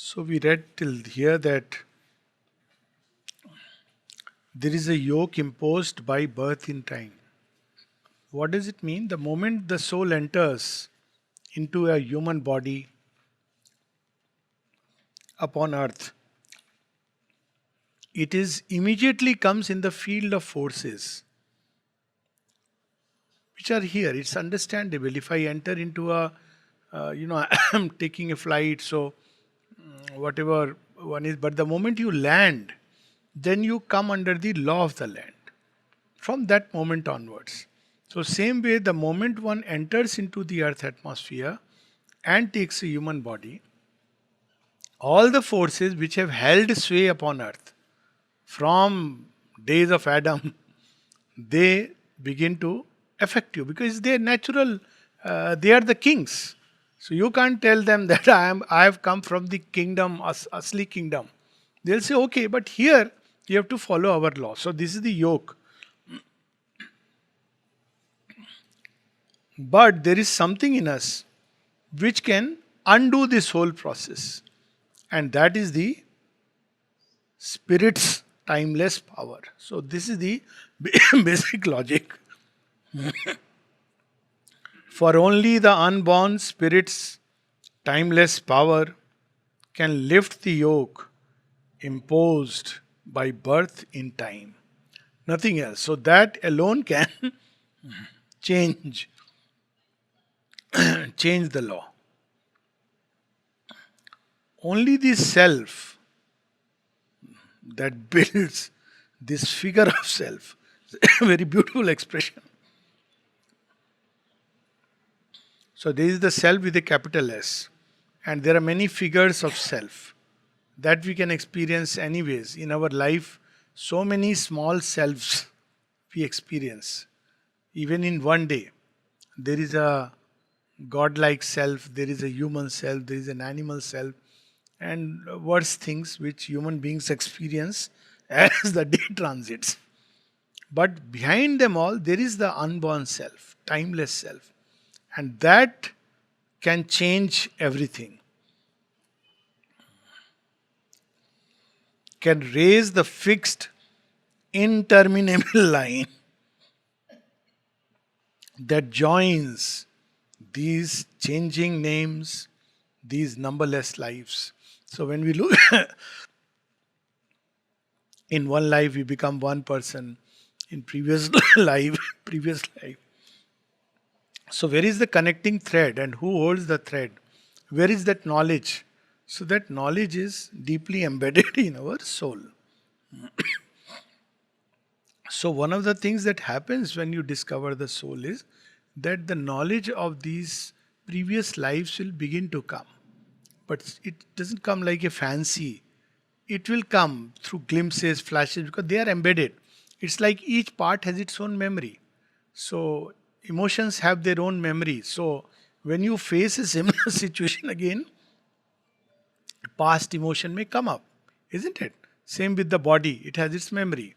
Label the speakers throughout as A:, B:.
A: So we read till here that there is a yoke imposed by birth in time. What does it mean? The moment the soul enters into a human body upon earth, it is immediately comes in the field of forces which are here. It's understandable. If I enter into a, I'm taking a flight, so whatever one is, but the moment you land, then you come under the law of the land from that moment onwards. So, same way, the moment one enters into the earth atmosphere and takes a human body, all the forces which have held sway upon earth from days of Adam, they begin to affect you because they're natural. They are the kings. So you can't tell them that I have come from the kingdom, Asli kingdom. They'll say, okay, but here you have to follow our law. So this is the yoke. But there is something in us which can undo this whole process. And that is the spirit's timeless power. So this is the basic logic. For only the unborn spirit's timeless power can lift the yoke imposed by birth in time. Nothing else. So that alone can change change the law. Only the self that builds this figure of self. Very beautiful expression. So there is the self with a capital S. And there are many figures of self that we can experience anyways. In our life, so many small selves we experience. Even in one day, there is a godlike self, there is a human self, there is an animal self, and worse things which human beings experience as the day transits. But behind them all, there is the unborn self, timeless self. And that can change everything. Can raise the fixed, interminable line that joins these changing names, these numberless lives. So when we look in one life, we become one person. In previous life. So where is the connecting thread and who holds the thread? Where is that knowledge? So that knowledge is deeply embedded in our soul. So one of the things that happens when you discover the soul is that the knowledge of these previous lives will begin to come. But it doesn't come like a fancy. It will come through glimpses, flashes, because they are embedded. It's like each part has its own memory. So emotions have their own memory. So when you face a similar situation again, past emotion may come up, isn't it? Same with the body, it has its memory.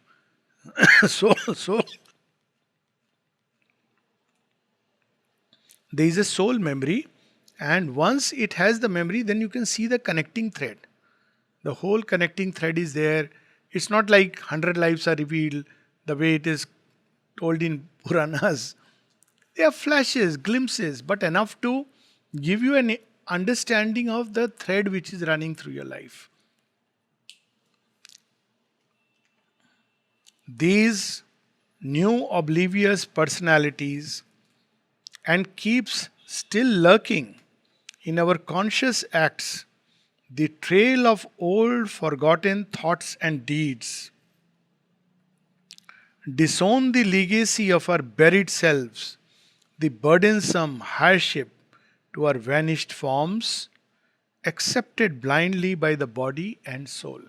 A: so there is a soul memory, and once it has the memory, then you can see the connecting thread. The whole connecting thread is there. It's not like 100 lives are revealed the way it is told in Puranas. They are flashes, glimpses, but enough to give you an understanding of the thread which is running through your life. These new oblivious personalities and keeps still lurking in our conscious acts the trail of old forgotten thoughts and deeds. Disown the legacy of our buried selves, the burdensome hardship to our vanished forms, accepted blindly by the body and soul.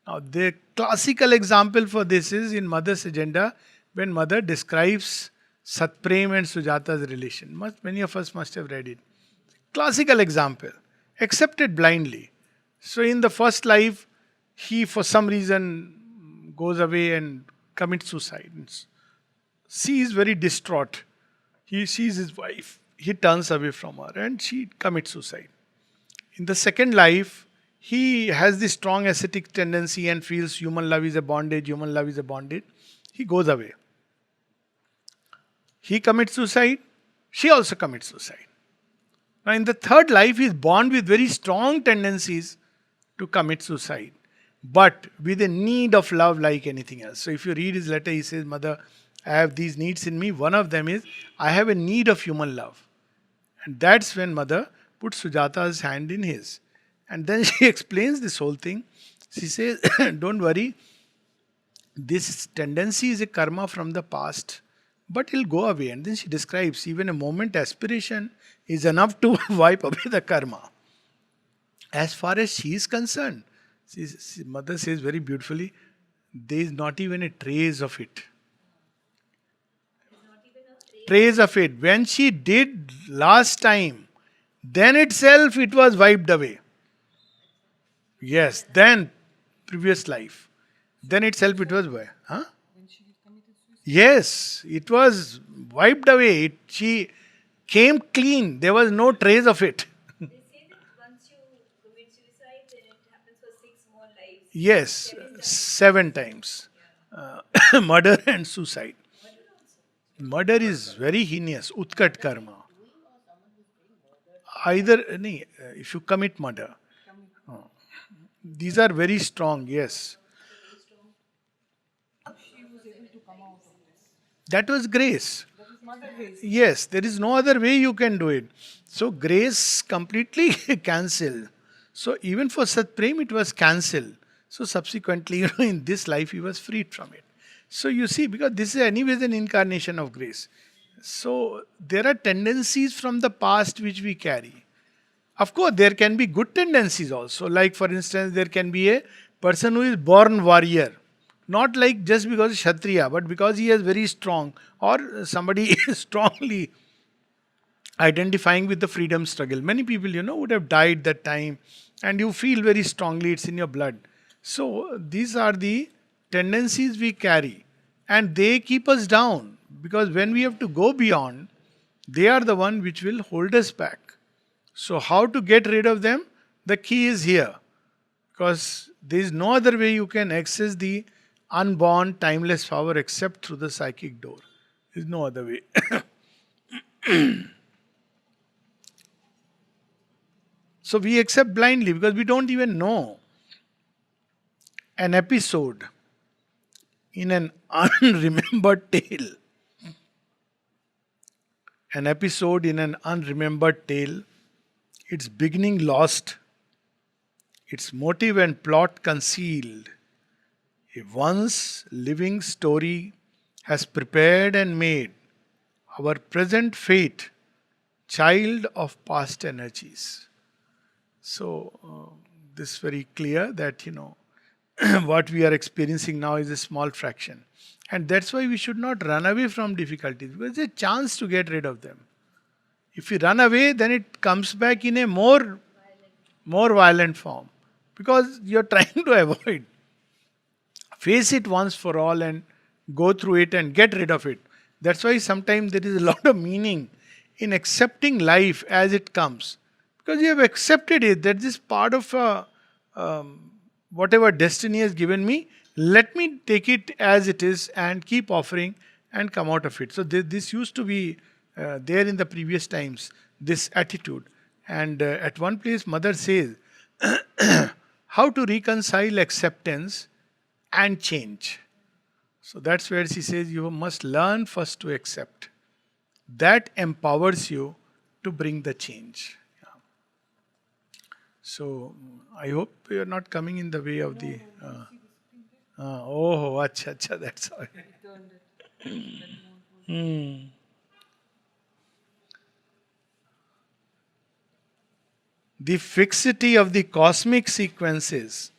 A: Now, the classical example for this is in Mother's Agenda, when Mother describes Satprem and Sujata's relation. Many of us must have read it. Classical example, accepted blindly. So, in the first life, he for some reason goes away and commits suicide. She is very distraught. He sees his wife. He turns away from her and she commits suicide. In the second life, He has this strong ascetic tendency and feels human love is a bondage, human love is a bondage. He goes away. He commits suicide, she also commits suicide. Now, in the third life, he is born with very strong tendencies to commit suicide, but with a need of love like anything else. So, if you read his letter, he says, Mother, I have these needs in me. One of them is, I have a need of human love. And that's when Mother puts Sujata's hand in his. And then she explains this whole thing. She says, don't worry, this tendency is a karma from the past, but it'll go away. And then she describes even a moment aspiration is enough to wipe away the karma. As far as she is concerned, Mother says very beautifully, there is not even a trace of it. Trace of it. When she did last time, then itself it was wiped away. Yes, then previous life. Then itself it was wiped. Huh? Yes, it was wiped away. She came clean. There was no trace of it.
B: They say that once you commit suicide, then it happens for 6 more lives.
A: Yes,
B: 7 times.
A: 7 times. Murder and suicide. Murder is very heinous. Utkat karma. Either, if you commit murder. These are very strong, yes.
C: She was able to come out of this.
A: That was grace.
C: That is mother grace.
A: Yes, there is no other way you can do it. So grace completely cancelled. So even for Sat Prem it was cancelled. So subsequently, in this life he was freed from it. So you see, because this is anyways an incarnation of grace. So there are tendencies from the past which we carry. Of course, there can be good tendencies also. Like for instance, there can be a person who is born warrior. Not like just because Kshatriya, but because he is very strong. Or somebody is strongly identifying with the freedom struggle. Many people, would have died that time. And you feel very strongly it's in your blood. So these are the tendencies we carry. And they keep us down. Because when we have to go beyond, they are the one which will hold us back. So how to get rid of them? The key is here. Because there is no other way you can access the unborn, timeless power except through the psychic door. There is no other way. So we accept blindly because we don't even know. An episode in an unremembered tale. An episode in an unremembered tale. Its beginning lost. Its motive and plot concealed. A once living story has prepared and made our present fate child of past energies. So, this is very clear that, what we are experiencing now is a small fraction. And that's why we should not run away from difficulties, because there's a chance to get rid of them. If we run away, then it comes back in a more violent form. Because you're trying to avoid. Face it once for all and go through it and get rid of it. That's why sometimes there is a lot of meaning in accepting life as it comes. Because you have accepted it, that this part of whatever destiny has given me, let me take it as it is and keep offering and come out of it. So this used to be there in the previous times, this attitude. And at one place, Mother says, how to reconcile acceptance and change. So that's where she says you must learn first to accept. That empowers you to bring the change. Yeah. So I hope you are not coming in the way of the. Oh, acha, that's all. The fixity of the cosmic sequences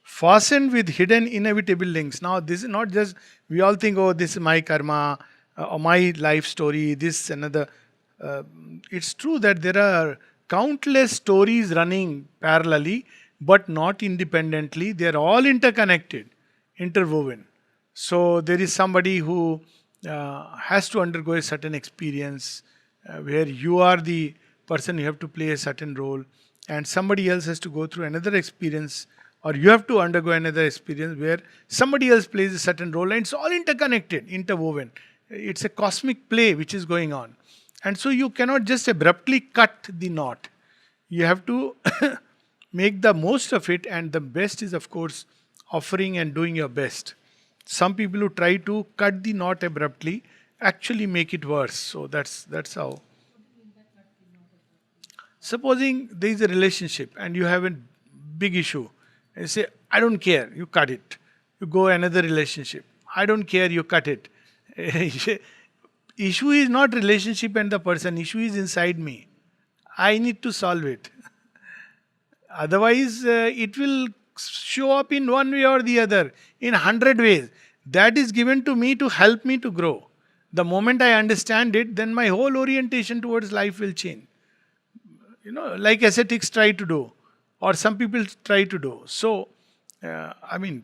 A: fastened with hidden inevitable links. Now, this is not just, we all think, oh, this is my karma, or my life story, this another. It's true that there are countless stories running parallelly, but not independently. They are all interconnected, interwoven. So, there is somebody who has to undergo a certain experience where you are the person, you have to play a certain role. and somebody else has to go through another experience, or you have to undergo another experience where somebody else plays a certain role, and it's all interconnected, interwoven. It's a cosmic play which is going on. And so you cannot just abruptly cut the knot. You have to make the most of it, and the best is, of course, offering and doing your best. Some people who try to cut the knot abruptly actually make it worse. So that's how. Supposing there is a relationship and you have a big issue, and you say, I don't care, you cut it. You go another relationship. I don't care, you cut it. Issue is not relationship and the person, issue is inside me. I need to solve it. Otherwise, it will show up in one way or the other, in 100 ways. That is given to me to help me to grow. The moment I understand it, then my whole orientation towards life will change. Like ascetics try to do, or some people try to do. So, I mean,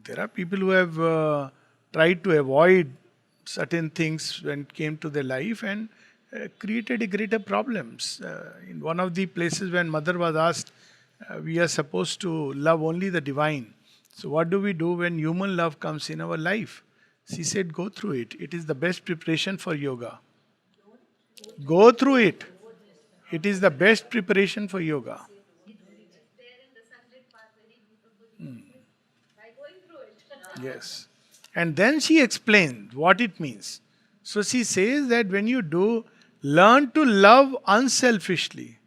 A: there are people who have tried to avoid certain things when it came to their life, and created a greater problems. In one of the places when mother was asked, we are supposed to love only the divine. So what do we do when human love comes in our life? She said, go through it. It is the best preparation for yoga. Go through it. It is the best preparation for yoga.
B: There in the sunlit path very beautiful by going through it.
A: Yes. And then she explained what it means. So she says that when you do, learn to love unselfishly,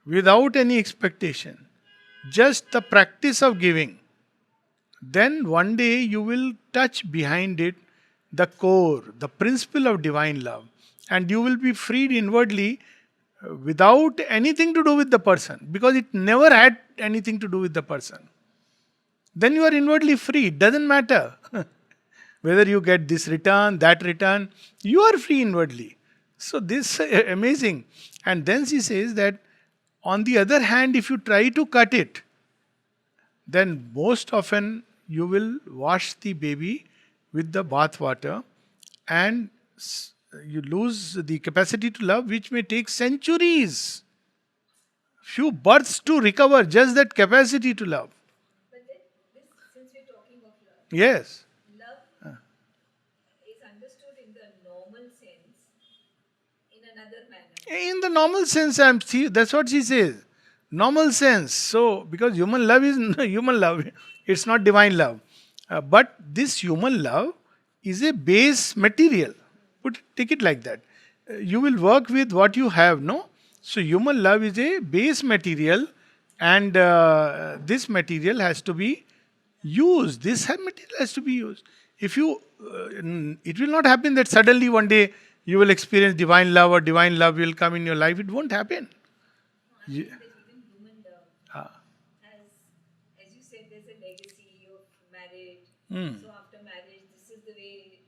A: without any expectation, just the practice of giving, then one day you will touch behind it the core, the principle of divine love, and you will be freed inwardly without anything to do with the person, because it never had anything to do with the person. Then you are inwardly free. It doesn't matter whether you get this return, that return, you are free inwardly. So this amazing. And then she says that on the other hand, if you try to cut it, then most often you will wash the baby with the bath water, and you lose the capacity to love, which may take centuries, few births to recover just that capacity to love.
B: But then, this, since we're talking of love,
A: Yes.
B: love is understood in the normal sense, in another manner.
A: In the normal sense, that's what she says. Normal sense. So, because human love is human love, it's not divine love. But this human love is a base material. Take it like that. You will work with what you have, no? So, human love is a base material, and this material has to be used. Material has to be used. If you, it will not happen that suddenly one day you will experience divine love, or divine love will come in your life. It won't happen.
B: That even human love
A: Ah.
B: has, as you said, there's a legacy of marriage.
A: Hmm.
B: So after marriage, this is the way.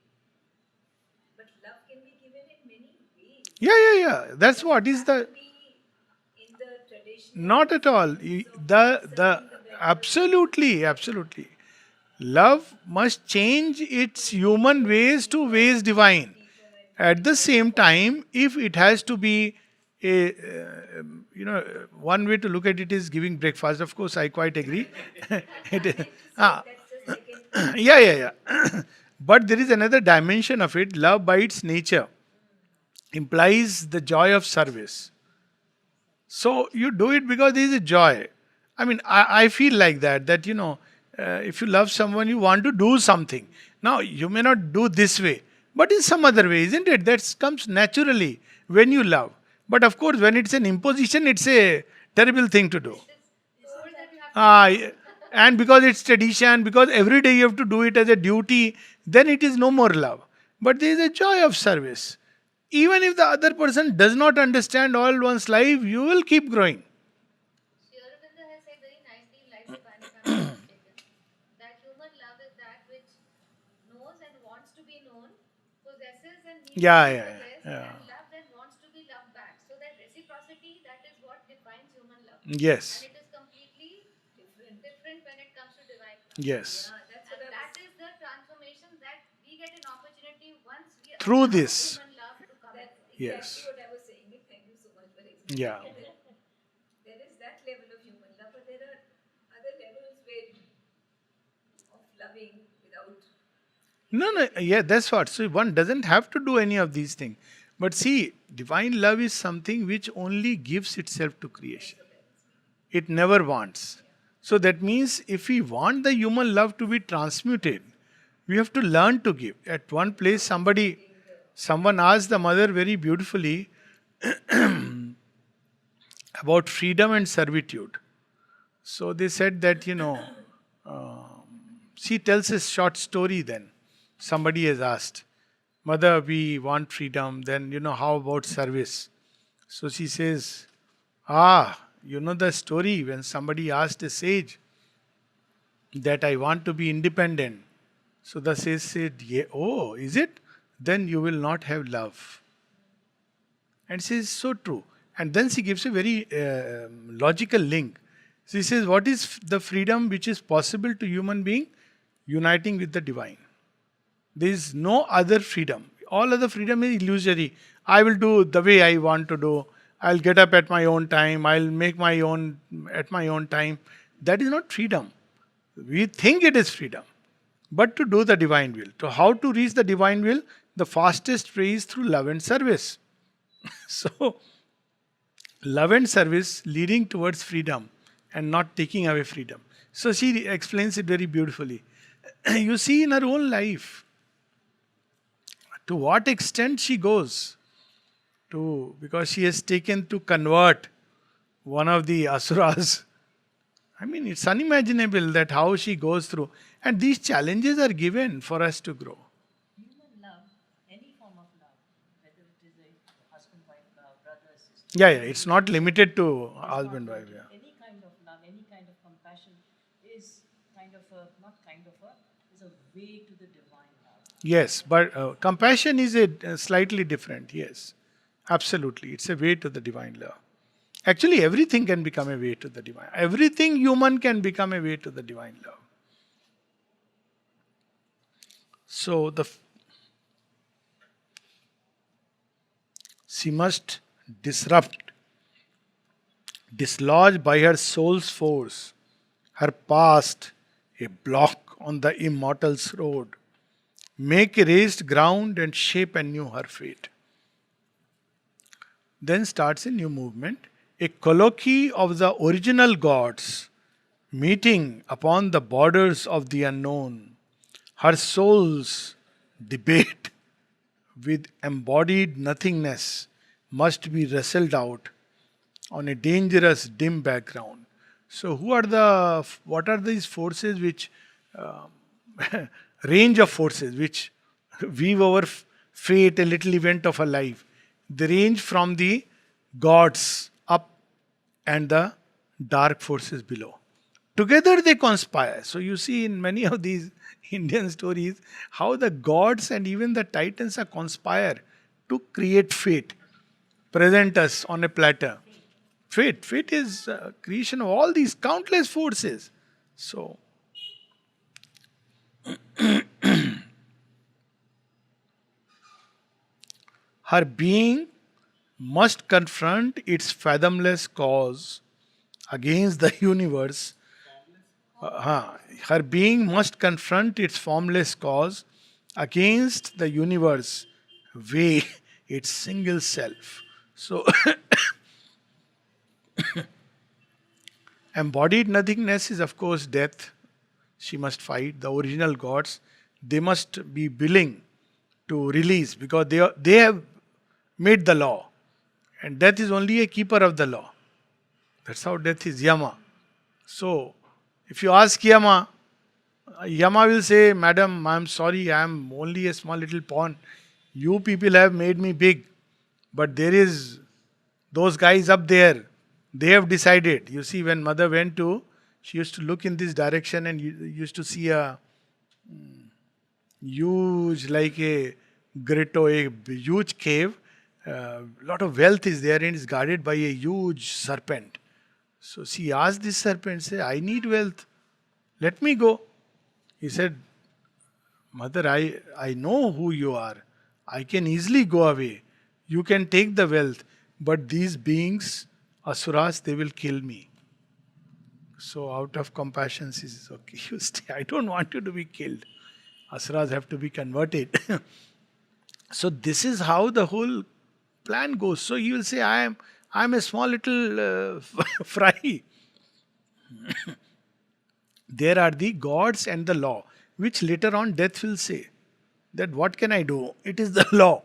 B: But love can be given in many ways.
A: Yeah. That's what is the.
B: To be in the traditional
A: Not at all. The absolutely. Love must change its human ways to ways divine. At the same time, if it has to be a, one way to look at it is giving breakfast. Of course, I quite agree. It, ah,
B: that's the second.
A: yeah. But there is another dimension of it. Love, by its nature, implies the joy of service. So you do it because there is a joy. I mean, I feel like that if you love someone, you want to do something. Now, you may not do this way, but in some other way, isn't it? That comes naturally when you love. But of course, when it's an imposition, it's a terrible thing to do. Ah, and because it's tradition, because every day you have to do it as a duty, then it is no more love. But there is a joy of service. Even if the other person does not understand all one's life, you will keep growing.
D: Aurobindo has said very nicely in Life of Ban, if I'm not mistaken, that human love is that which knows and wants to be known, possesses and needs
A: Yeah,
D: to be
A: yeah,
D: possessed,
A: yeah.
D: and loves and wants to be loved back. So that reciprocity, that is what defines human love.
A: Yes,
D: And it is completely different when it comes to divine love.
A: yes.
B: That's
D: And
B: what I
D: that
B: was.
D: is the transformation that we get an opportunity once we
A: Through
D: allow
A: this.
D: human love to come.
B: That's
A: Yes.
B: exactly what I was saying. Thank you so much for explaining.
A: Yeah.
B: There loving without.
A: No, no, yeah, that's what. So one doesn't have to do any of these things. But see, divine love is something which only gives itself to creation. It never wants. So that means if we want the human love to be transmuted, we have to learn to give. At one place, someone asked the mother very beautifully about freedom and servitude. So they said that, she tells a short story then. Somebody has asked, Mother, we want freedom, then, how about service? So she says, you know the story when somebody asked a sage that I want to be independent. So the sage said, yeah, oh, is it? Then you will not have love. And she says, so true. And then she gives a very logical link. She says, what is the freedom which is possible to human being? Uniting with the divine. There is no other freedom. All other freedom is illusory. I will do the way I want to do. I'll get up at my own time. I'll make my own at my own time. That is not freedom. We think it is freedom. But to do the divine will. So how to reach the divine will? The fastest way is through love and service. So, love and service leading towards freedom and not taking away freedom. So she explains it very beautifully. You see in her own life, to what extent she goes to, because she has taken to convert one of the asuras. I mean, it's unimaginable that how she goes through. And these challenges are given for us to grow.
C: Human love, any form of love, whether it is a husband-wife love, brother, sister.
A: Yeah, it's not limited to husband, wife. Yeah.
C: Any kind of love, any kind of compassion is is a way to the divine love.
A: Yes, but compassion is a slightly different. Yes, absolutely. It's a way to the divine love. Actually, everything can become a way to the divine. Everything human can become a way to the divine love. So she must disrupt, dislodge by her soul's force, her past, a block on the immortal's road, make a raised ground and shape anew her fate. Then starts a new movement, a colloquy of the original gods meeting upon the borders of the unknown. Her soul's debate with embodied nothingness must be wrestled out on a dangerous dim background. So what are these forces which range of forces which weave our fate, a little event of a life? They range from the gods up and the dark forces below. Together they conspire. So you see in many of these Indian stories how the gods and even the titans are conspire to create fate, present us on a platter. Fate is creation of all these countless forces. So her being must confront its fathomless cause against the universe. Her being must confront its formless cause against the universe, weigh its single self. So, embodied nothingness is, of course, death. She must fight. The original gods, they must be willing to release because they have made the law. And death is only a keeper of the law. That's how death is Yama. So, if you ask Yama, Yama will say, Madam, I am sorry, I am only a small little pawn. You people have made me big. But there is those guys up there. They have decided. You see, when mother went to, she used to look in this direction and used to see a huge, like a grotto, a huge cave. Lot of wealth is there and is guarded by a huge serpent. So she asked this serpent, say, I need wealth. Let me go. He said, Mother, I know who you are. I can easily go away. You can take the wealth. But these beings, asuras, they will kill me. So out of compassion, she says, okay, you stay. I don't want you to be killed. Asuras have to be converted. So this is how the whole plan goes. So he will say, I am a small little fry. There are the gods and the law, which later on death will say that what can I do? It is the law.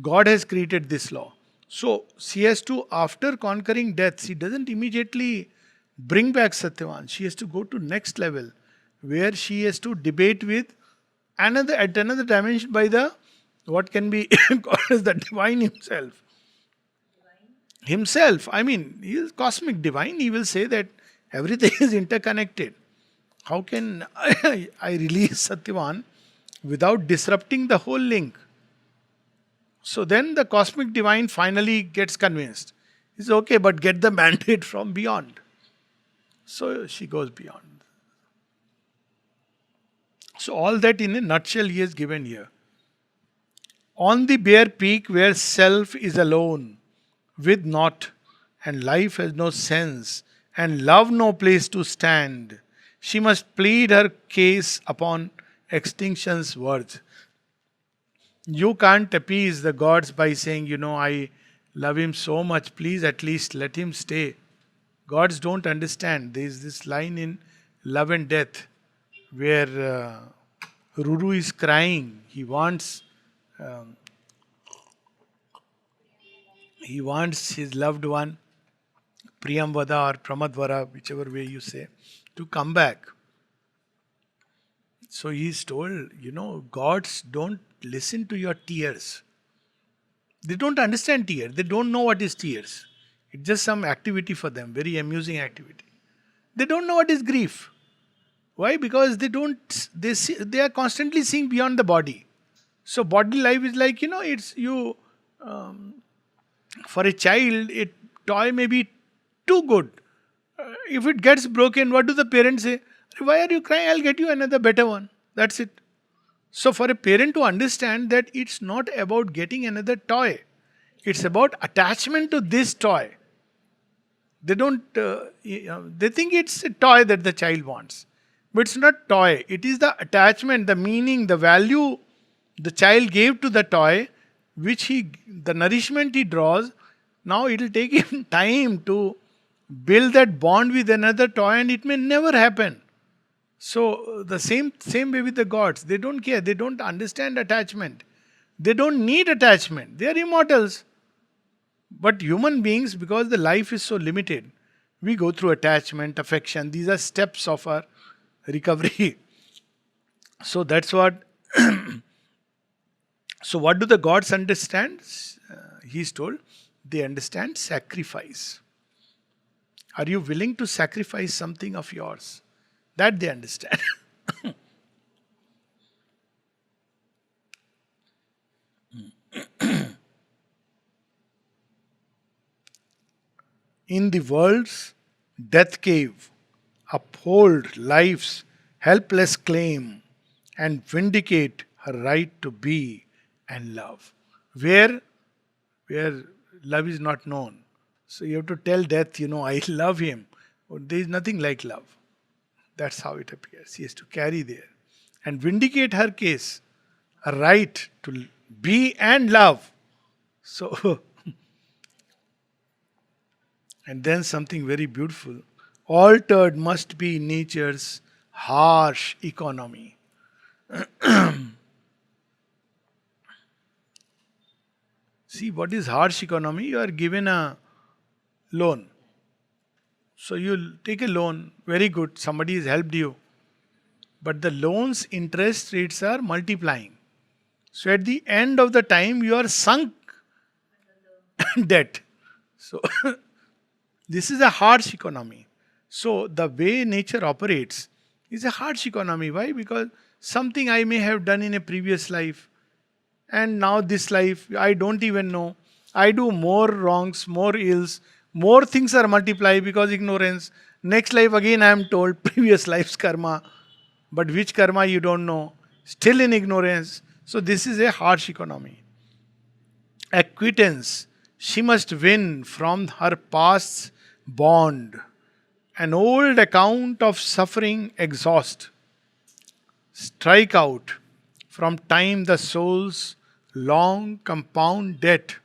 A: God has created this law. So she has to, after conquering death, she doesn't immediately bring back Satyavan. She has to go to next level, where she has to debate with another at another dimension by the what can be called as the divine himself. Himself, I mean, he is cosmic divine. He will say that everything is interconnected. How can I release Satyavan without disrupting the whole link? So then the cosmic divine finally gets convinced. He says, okay, but get the mandate from beyond. So she goes beyond. So all that in a nutshell he has given here. On the bare peak where self is alone, with naught, and life has no sense, and love no place to stand, she must plead her case upon extinction's worth. You can't appease the gods by saying, I love him so much, please at least let him stay. Gods don't understand. There is this line in Love and Death where Ruru is crying. Um, he wants his loved one, Priyamvada or Pramadvara, whichever way you say, to come back. So he is told, gods don't listen to your tears. They don't understand tears. They don't know what is tears. It's just some activity for them, very amusing activity. They don't know what is grief. Why? Because they are constantly seeing beyond the body. So body life is like, it's you, for a child, a toy may be too good. If it gets broken, what do the parents say? Why are you crying? I'll get you another better one. That's it. So for a parent to understand that it's not about getting another toy. It's about attachment to this toy. They don't, they think it's a toy that the child wants. But it's not toy. It is the attachment, the meaning, the value the child gave to the toy, the nourishment he draws. Now it will take him time to build that bond with another toy, and it may never happen. So the same way with the gods. They don't care. They don't understand attachment. They don't need attachment. They are immortals. But human beings, because the life is so limited, we go through attachment, affection. These are steps of our recovery. So that's what. So what do the gods understand? He's told they understand sacrifice. Are you willing to sacrifice something of yours? That they understand. In the world's death cave, uphold life's helpless claim and vindicate her right to be and love. Where love is not known. So you have to tell death, I love him. There is nothing like love. That's how it appears. She has to carry there and vindicate her case, her right to be and love. So, and then something very beautiful. Altered must be nature's harsh economy. See, what is harsh economy? You are given a loan. So you take a loan, very good, somebody has helped you. But the loan's interest rates are multiplying. So at the end of the time, you are sunk debt. So this is a harsh economy. So the way nature operates is a harsh economy. Why? Because something I may have done in a previous life, and now this life, I don't even know. I do more wrongs, more ills, more things are multiplied because ignorance. Next life again I am told previous life's karma. But which karma you don't know. Still in ignorance. So this is a harsh economy. Acquittance. She must win from her past's bond An old account of suffering exhaust. Strike out from time the soul's long compound debt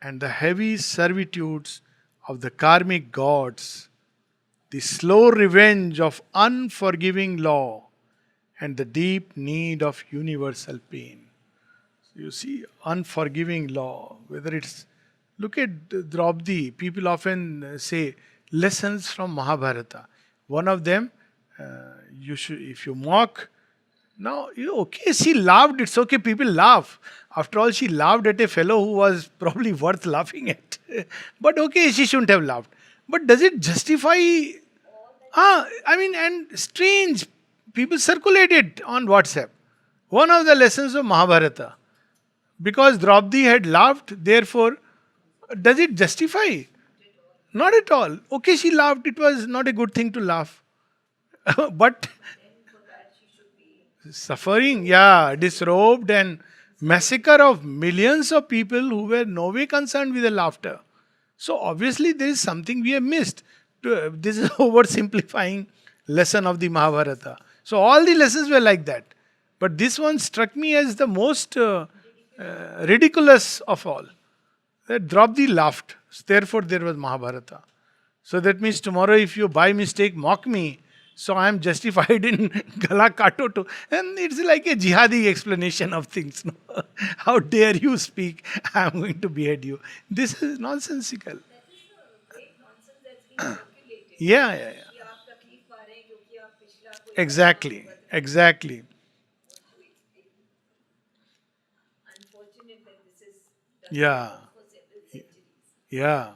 A: and the heavy servitudes of the karmic gods, the slow revenge of unforgiving law, and the deep need of universal pain. You see, unforgiving law, whether it's, look at Draupadi, people often say lessons from Mahabharata. One of them, you should, if you mock, now, okay, she laughed, it's okay, people laugh. After all, she laughed at a fellow who was probably worth laughing at. But okay, she shouldn't have laughed. But does it justify? I mean, and strange, people circulate it on WhatsApp. One of the lessons of Mahabharata. Because Draupadi had laughed, therefore, does it justify? Not at all. Okay, she laughed, it was not a good thing to laugh. But suffering, yeah, disrobed and massacre of millions of people who were no way concerned with the laughter. So obviously there is something we have missed. This is oversimplifying lesson of the Mahabharata. So all the lessons were like that. But this one struck me as the most ridiculous of all. That Draupadi laughed. Therefore there was Mahabharata. So that means tomorrow if you by mistake mock me, so I am justified in Gala Kato to. And it's like a jihadi explanation of things. No? How dare you speak? I am going to behead you. This is nonsensical.
B: That is a great nonsense that's been circulated.
A: Yeah, yeah, yeah.
B: कि आप तकलीफ पा रहे हैं क्योंकि आप पिछला कोई
A: Exactly. Exactly.
B: unfortunate that this is done
A: Yeah.
B: for several centuries.
A: Yeah.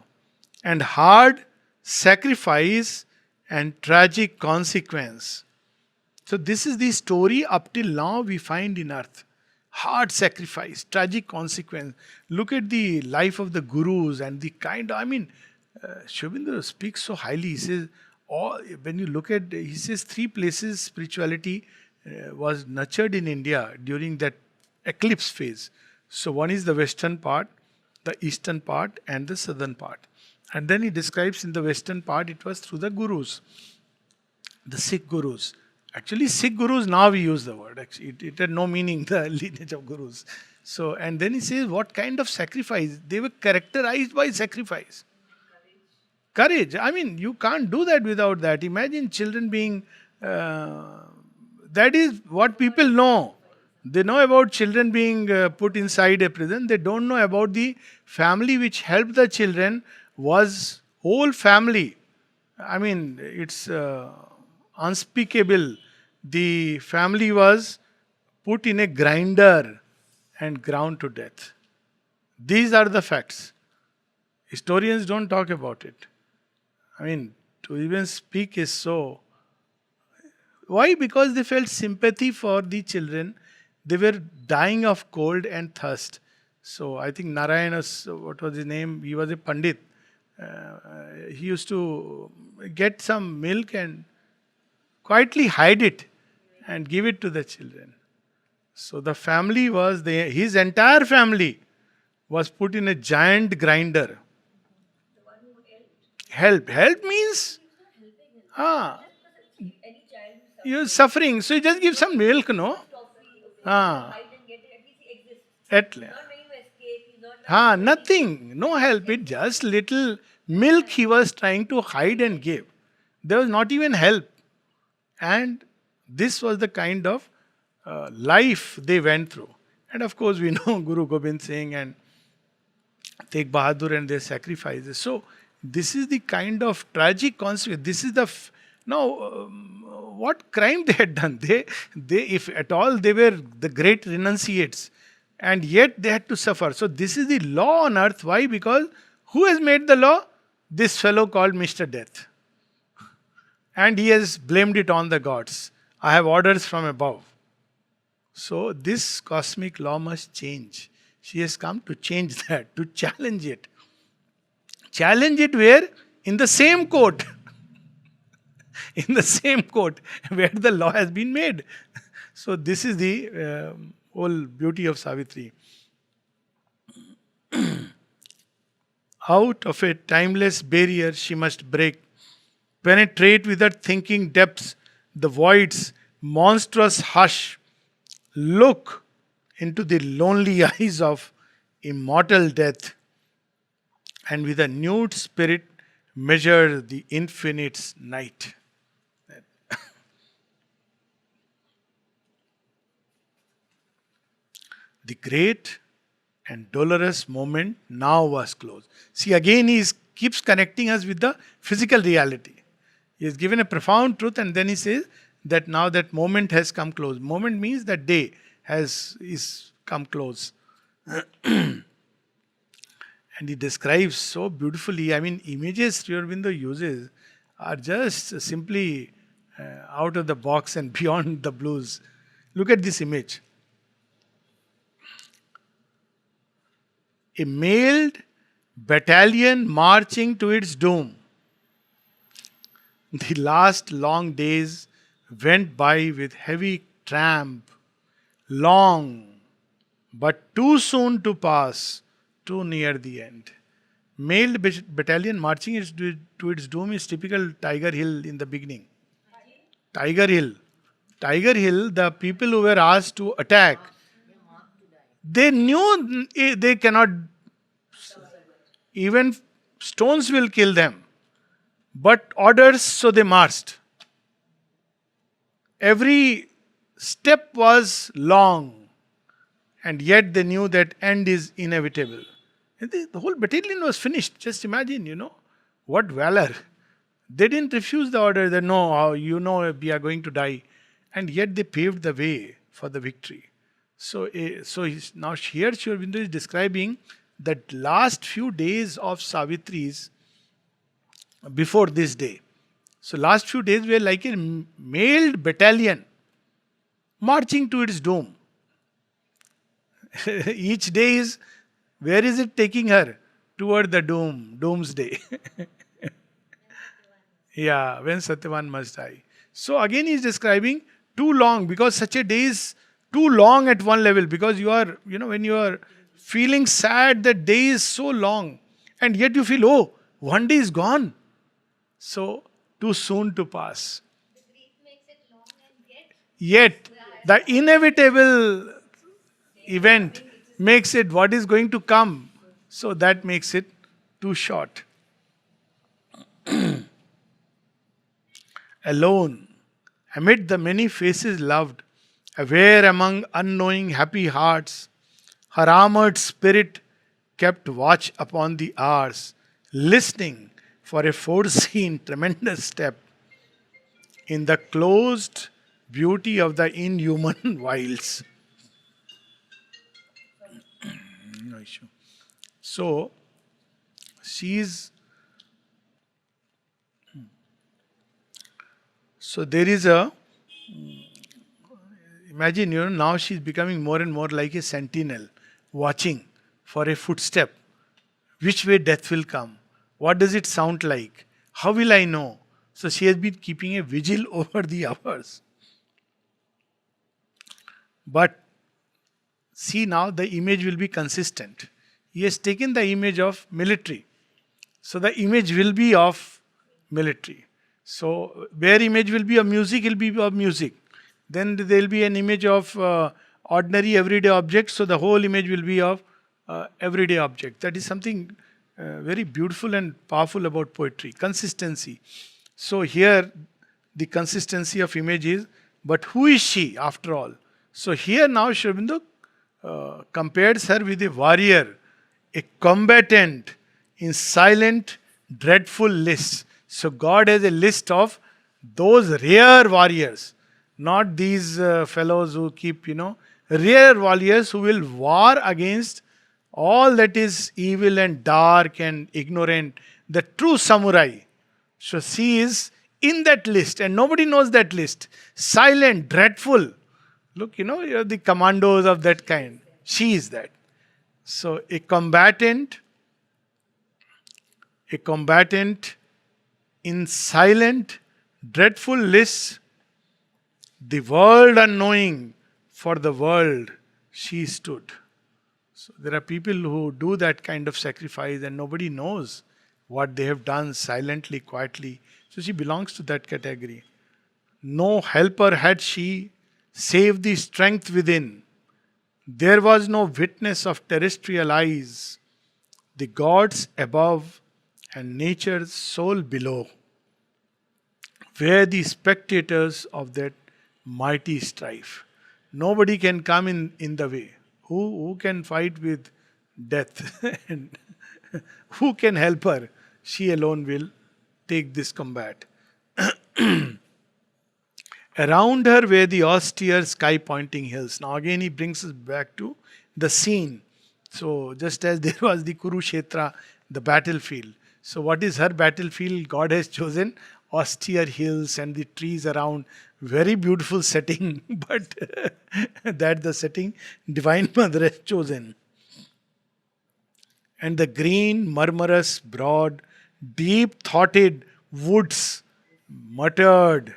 A: And hard sacrifice and tragic consequence. So this is the story up till now we find in earth. Hard sacrifice, tragic consequence. Look at the life of the gurus and the kind. I mean, Shobindra speaks so highly. He says, when you look at, he says, three places spirituality was nurtured in India during that eclipse phase. So one is the western part, the eastern part, and the southern part. And then he describes in the western part it was through the gurus, the Sikh gurus. Actually, Sikh gurus, now we use the word. Actually, it had no meaning, the lineage of gurus. So, and then he says, what kind of sacrifice? They were characterized by sacrifice. Courage. I mean, you can't do that without that. Imagine children being. That is what people know. They know about children being put inside a prison. They don't know about the family which helped the children was whole family. I mean, it's unspeakable. The family was put in a grinder and ground to death. These are the facts. Historians don't talk about it. I mean, to even speak is so. Why? Because they felt sympathy for the children. They were dying of cold and thirst. So I think Narayana, what was his name? He was a Pandit. He used to get some milk and quietly hide it and give it to the children. So the family was, his entire family was put in a giant grinder.
B: The one who helped.
A: Help means
B: Any child who's
A: you're suffering. So you just give some milk, no?
B: toffee, okay,
A: Ah,
B: fight and get it, at least he exists.
A: at
B: Not when you escape, he's not
A: nothing. No help. It just little milk he was trying to hide and give. There was not even help. And this was the kind of life they went through. And of course, we know Guru Gobind Singh and Tegh Bahadur and their sacrifices. So, this is the kind of tragic consequence. This is the. What crime they had done? They, if at all, they were the great renunciates. And yet they had to suffer. So, this is the law on earth. Why? Because who has made the law? This fellow called Mr. Death. And he has blamed it on the gods. I have orders from above. So this cosmic law must change. She has come to change that, to challenge it. Challenge it where? In the same court. In the same court where the law has been made. So this is the whole beauty of Savitri. Out of a timeless barrier she must break penetrate with her thinking depths, the void's monstrous hush. Look into the lonely eyes of immortal death, and with a nude spirit measure the infinite's night. The great and dolorous moment now was close. See, again, keeps connecting us with the physical reality. He has given a profound truth, and then he says that now that moment has come close. Moment means that day is come close. And he describes so beautifully. I mean, images Sri Aurobindo uses are just simply out of the box and beyond the blues. Look at this image. A mailed battalion marching to its doom. The last long days went by with heavy tramp, long, but too soon to pass, too near the end. Mailed battalion marching to its doom is typical Tiger Hill in the beginning. Tiger Hill. Tiger Hill, the people who were asked to attack, they knew they cannot, even stones will kill them. But orders, so they marched. Every step was long, and yet they knew that end is inevitable. And the whole battalion was finished. Just imagine, what valor. They didn't refuse the order that no, we are going to die. And yet they paved the way for the victory. So now here Sri Aurobindo is describing that last few days of Savitri's before this day. So last few days were like a mailed battalion marching to its doom. Each day is, where is it taking her? Toward the doomsday. Yeah, when Satyavan must die. So again he is describing too long, because such a day is too long at one level, because you are, when you are feeling sad, that day is so long, and yet you feel, oh, one day is gone. So, too soon to pass.
D: The grief makes it long, and
A: Yet, the inevitable event makes it what is going to come. So, that makes it too short. Alone, amid the many faces loved, aware among unknowing happy hearts, her armored spirit kept watch upon the hours, listening for a foreseen tremendous step in the closed beauty of the inhuman wilds. No issue. So, there is imagine, now she's becoming more and more like a sentinel, watching for a footstep. Which way death will come? What does it sound like? How will I know? So she has been keeping a vigil over the hours. But see, now the image will be consistent. He has taken the image of military. So the image will be of military. So where image will be of music, it will be of music. Then there will be an image of ordinary everyday object. So the whole image will be of everyday object. That is something very beautiful and powerful about poetry. Consistency. So here the consistency of image is, but who is she after all? So here now Sri Aurobindo compares her with a warrior, a combatant in silent, dreadful lists. So God has a list of those rare warriors, not these fellows who keep, rare warriors who will war against all that is evil and dark and ignorant, the true samurai. So she is in that list, and nobody knows that list. Silent, dreadful. Look, you're the commandos of that kind. She is that. So a combatant in silent, dreadful lists, the world unknowing, for the world she stood. So there are people who do that kind of sacrifice and nobody knows. what they have done silently, quietly. So she belongs to that category. No helper had she, save the strength within. There was no witness of terrestrial eyes, the gods above and nature's soul below were the spectators of that mighty strife. Nobody can come in the way. Who can fight with death? And who can help her? She alone will take this combat. Around her were the austere sky pointing hills. Now again he brings us back to the scene. So just as there was the Kurukshetra, the battlefield. So what is her battlefield? God has chosen austere hills and the trees around. Very beautiful setting, but that the setting Divine Mother has chosen. And the green, murmurous, broad, deep-thoughted woods muttered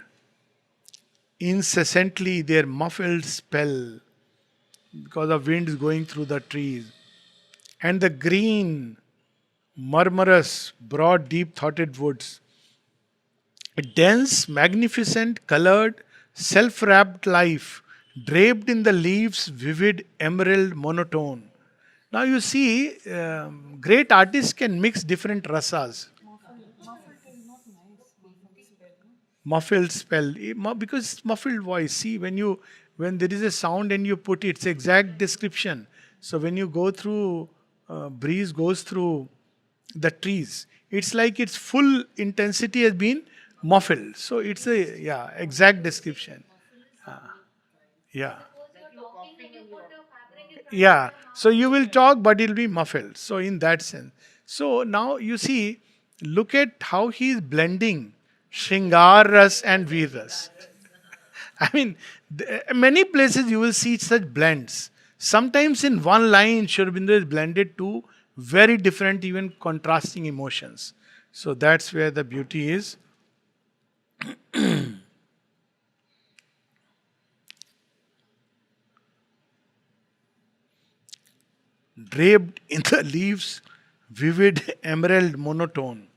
A: incessantly their muffled spell because of winds going through the trees. And the green, murmurous, broad, deep-thoughted woods, a dense, magnificent, colored, self-wrapped life, draped in the leaves' vivid emerald monotone. Now you see, great artists can mix different rasas. Muffled spell, because it's muffled voice. See, when there is a sound and you put its exact description. So when you go through, breeze goes through the trees, it's like its full intensity has been muffled. So it's a exact description. Yeah.
D: Suppose you're talking and you put the fabric in front of
A: Yeah,
D: your
A: so
D: mouth.
A: you will talk, but it'll be muffled. So, in that sense. So, now you see, look at how he is blending Shringar Ras and Veer Ras. I mean, many places you will see such blends. Sometimes in one line, Sri Aurobindo is blended two very different, even contrasting emotions. So, that's where the beauty is. Draped in the leaves, vivid emerald monotone,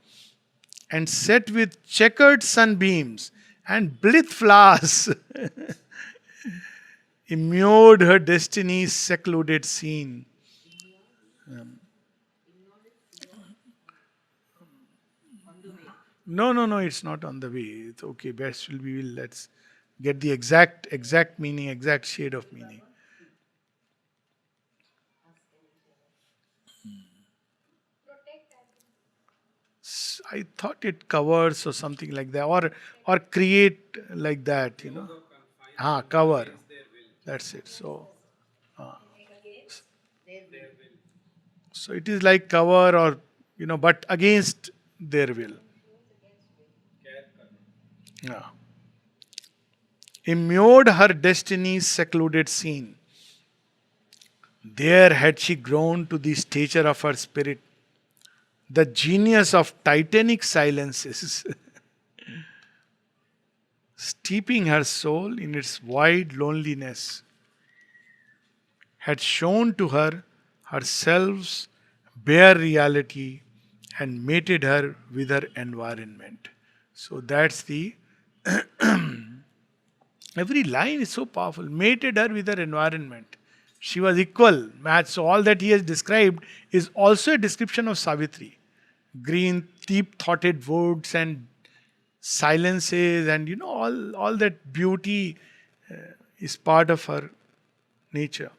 A: and set with checkered sunbeams and blithe flowers, immured her destiny's secluded scene. No, it's not on the way. It's okay. Best will be. Let's get the exact meaning, exact shade of meaning.
D: Protect, I think.
A: I thought it covers or something like that, or create like that. Cover. That's it. So it is like cover or but against their will. Yeah. Immured her destiny's secluded scene. There had she grown to the stature of her spirit, the genius of titanic silences, steeping her soul in its wide loneliness, had shown to her herself's bare reality and mated her with her environment. So that's the every line is so powerful. Mated her with her environment. She was equal, match. So all that he has described is also a description of Savitri. Green, deep-thoughted woods and silences, and all that beauty is part of her nature.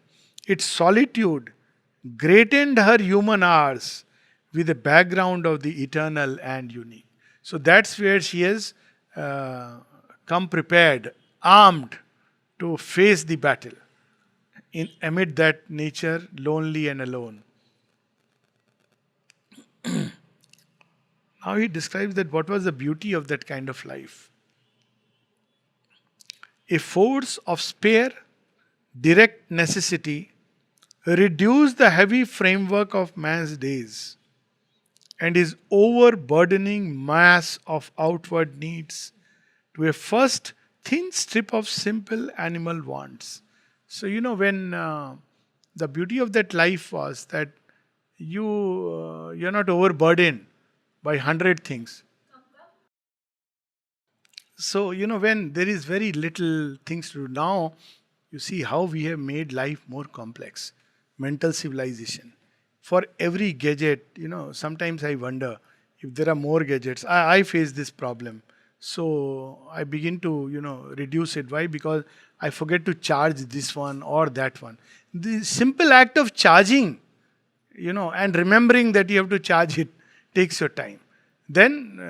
A: Its solitude greatened her human hours with a background of the eternal and unique. So that's where she has come prepared, armed to face the battle amid that nature, lonely and alone. Now he describes that what was the beauty of that kind of life. A force of spare, direct necessity reduced the heavy framework of man's days and his overburdening mass of outward needs to a first thin strip of simple animal wants. So, when the beauty of that life was that you're not overburdened by 100 things. So, when there is very little things to do now, you see how we have made life more complex. Mental civilization. For every gadget, sometimes I wonder if there are more gadgets. I face this problem. So I begin to, reduce it. Why? Because I forget to charge this one or that one. The simple act of charging, and remembering that you have to charge it takes your time. Then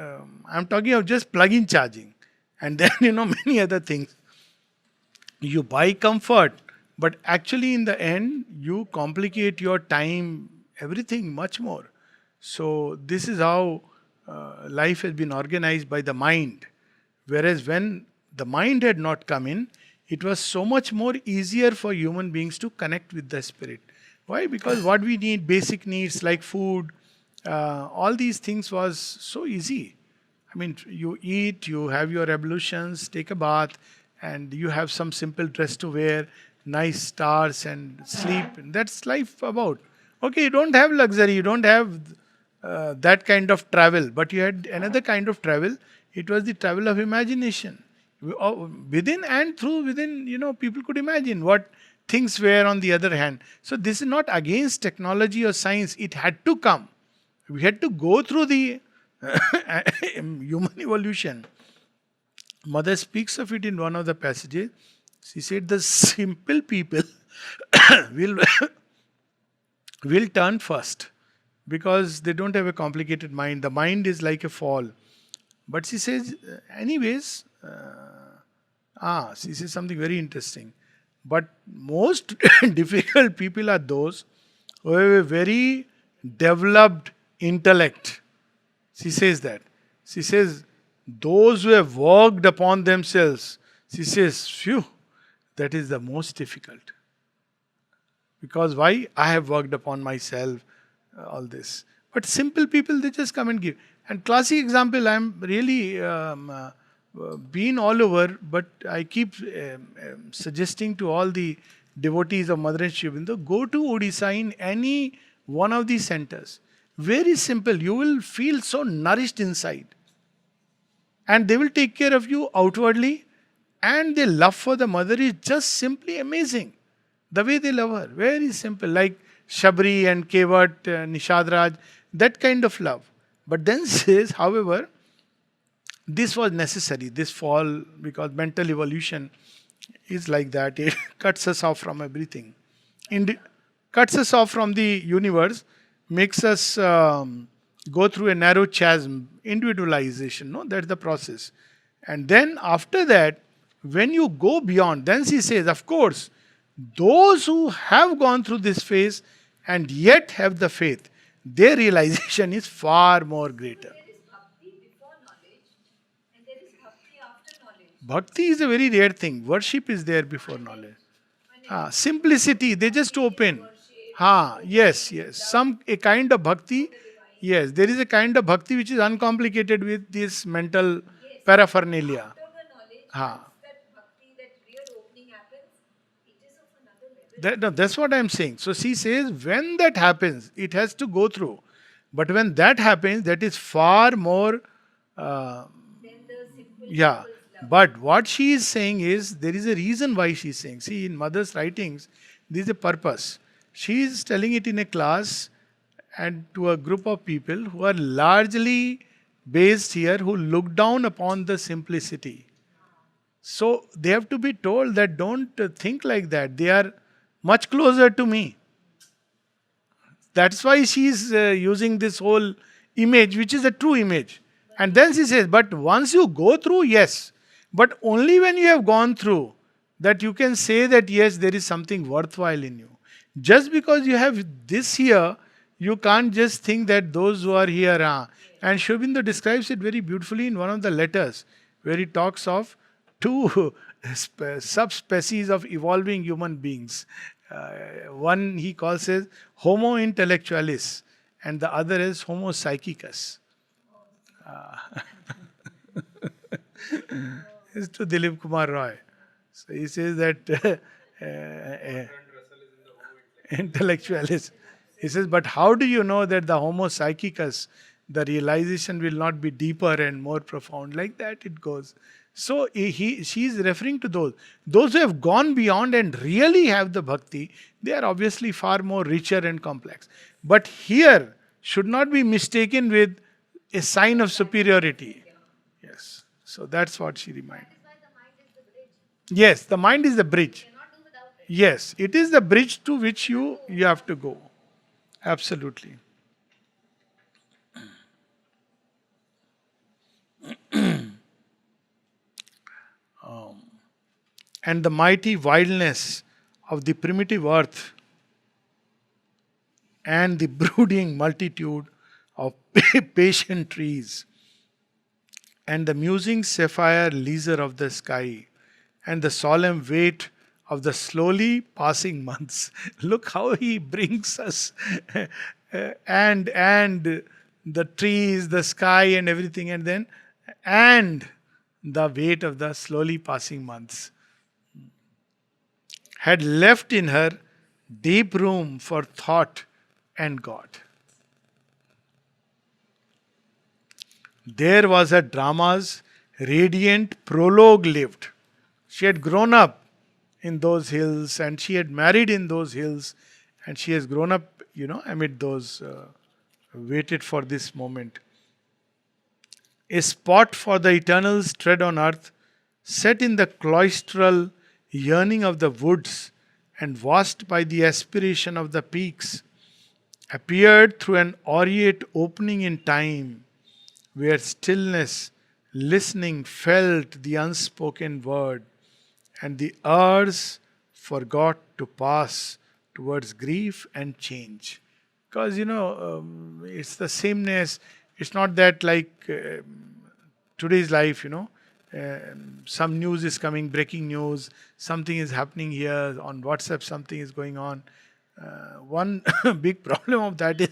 A: I'm talking of just plug-in charging, and then many other things. You buy comfort, but actually in the end you complicate your time, everything much more. So this is how life has been organized by the mind. Whereas when the mind had not come in, it was so much more easier for human beings to connect with the spirit. Why? Because what we need, basic needs like food, all these things was so easy. I mean, you eat, you have your ablutions, take a bath, and you have some simple dress to wear, nice stars, and sleep. And that's life about. Okay, you don't have luxury, you don't have that kind of travel, but you had another kind of travel. It was the travel of imagination. Within and through within, people could imagine what things were on the other hand. So this is not against technology or science. It had to come. We had to go through the human evolution. Mother speaks of it in one of the passages. She said the simple people will will turn first because they don't have a complicated mind. The mind is like a fall. But she says, anyways, she says something very interesting. But most difficult people are those who have a very developed intellect. She says that. She says, those who have worked upon themselves, she says, phew, that is the most difficult. Because why? I have worked upon myself, all this. But simple people, they just come and give. And classic example, I'm really been all over, but I keep suggesting to all the devotees of Mother and Sri Aurobindo, go to Odisha in any one of these centers. Very simple. You will feel so nourished inside. And they will take care of you outwardly. And their love for the mother is just simply amazing. The way they love her. Very simple. Like Shabri and Kevat, Nishadraj. That kind of love. But then says, however, this was necessary, this fall, because mental evolution is like that. It cuts us off from everything. Cuts us off from the universe, makes us go through a narrow chasm, individualization. No, that's the process. And then after that, when you go beyond, then she says, of course, those who have gone through this phase and yet have the faith, their realization is far more greater.
B: There is bhakti before knowledge and there is bhakti after knowledge.
A: Bhakti is a very rare thing. Worship is there before knowledge. Simplicity, they just open. Yes. A kind of bhakti. Yes, there is a kind of bhakti which is uncomplicated with this mental paraphernalia.
B: After the knowledge,
A: Ha.
B: once that bhakti, that real opening happens, it is of another level.
A: No, that's what I'm saying. So she says when that happens, it has to go through. But when that happens, that is far more.
B: Then the simple
A: Yeah.
B: people's love.
A: But what she is saying is there is a reason why she's saying. See, in mother's writings, there is a purpose. She is telling it in a class and to a group of people who are largely based here, who look down upon the simplicity. So they have to be told that don't think like that. They are much closer to me. That's why she is using this whole image, which is a true image. And then she says, but once you go through, yes. But only when you have gone through, that you can say that yes, there is something worthwhile in you. Just because you have this here, you can't just think that those who are here are. And Sri Aurobindo describes it very beautifully in one of the letters, where he talks of two subspecies of evolving human beings. One he calls as Homo intellectualis, and the other is Homo psychicus. It's to Dilip Kumar Roy. So he says that intellectualist. He says, but how do you know that the Homo psychicus, the realization will not be deeper and more profound. Like that it goes. So she is referring to those who have gone beyond and really have the bhakti. They are obviously far more richer and complex. But here should not be mistaken with a sign of superiority. Yes. So that's what she reminded.
D: That is why the mind is the bridge.
A: Yes, the mind is the bridge.
D: You cannot do without it.
A: Yes, it is the bridge to which you have to go. Absolutely. And the mighty wildness of the primitive earth and the brooding multitude of patient trees and the musing sapphire leisure of the sky and the solemn weight of the slowly passing months. Look how he brings us and the trees, the sky and everything, and the weight of the slowly passing months had left in her deep room for thought and God. There was a drama's radiant prologue lived. She had grown up in those hills and she had married in those hills and she has grown up, amid those, waited for this moment. A spot for the eternal's tread on earth, set in the cloistral yearning of the woods and vast by the aspiration of the peaks, appeared through an aureate opening in time, where stillness, listening, felt the unspoken word, and the hours forgot to pass towards grief and change. Because, it's the sameness. It's not that like today's life, some news is coming, breaking news, something is happening here, on WhatsApp something is going on. One big problem of that is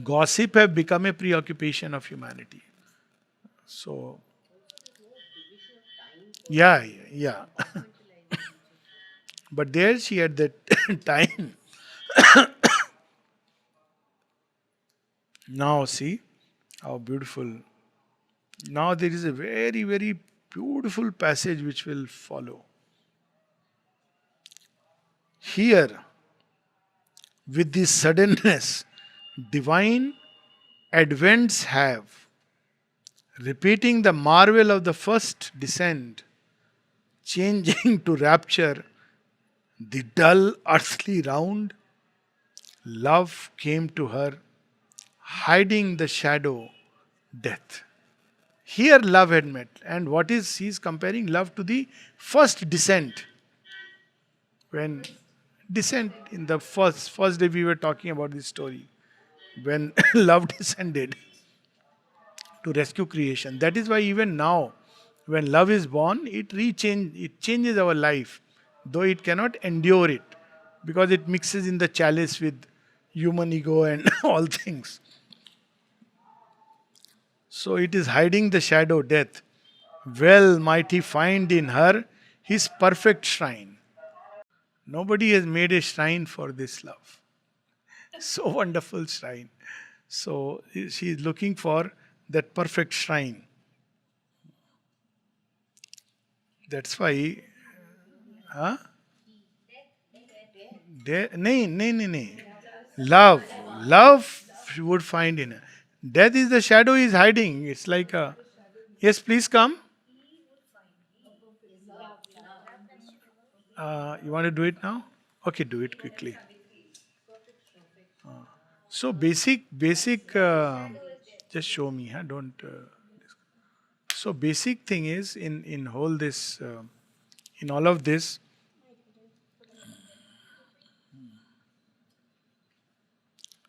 A: gossip have become a preoccupation of humanity. So, yeah. But there she had that time. Now see how beautiful. Now there is a very, very beautiful passage which will follow. Here, with this suddenness, divine advents have, repeating the marvel of the first descent, changing to rapture the dull earthly round, love came to her, hiding the shadow, death. Here love had met. And what is, he is comparing love to the first descent. When descent in the first day we were talking about this story. When love descended to rescue creation. That is why even now, when love is born, it changes our life. Though it cannot endure it. Because it mixes in the chalice with human ego and all things. So it is hiding the shadow, death. Well might he find in her his perfect shrine. Nobody has made a shrine for this love. So wonderful shrine. So she is looking for that perfect shrine. That's why. Huh? No. Love she would find in her. Death is the shadow is hiding. It's like a. Yes, please come. You want to do it now? Okay, do it quickly. So basic. Just show me, huh? Don't. So basic thing is in whole this, in all of this.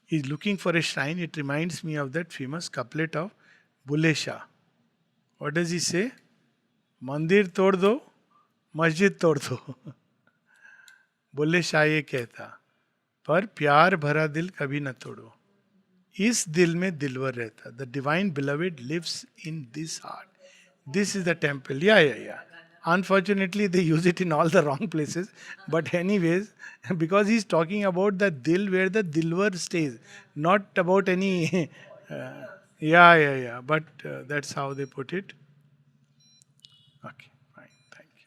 A: He's looking for a shrine. It reminds me of that famous couplet of Bulle Shah. What does he say? Mandir tod do, masjid tod do. Bulle Shah ये कहता, पर प्यार भरा दिल कभी न तोड़ो. इस दिल में दिलवर रहता. The divine beloved lives in this heart. This is the temple. Yeah. Unfortunately, they use it in all the wrong places. But anyways, because he's talking about the dil where the dilwar stays, not about any Yeah. But that's how they put it. Okay, fine, thank you.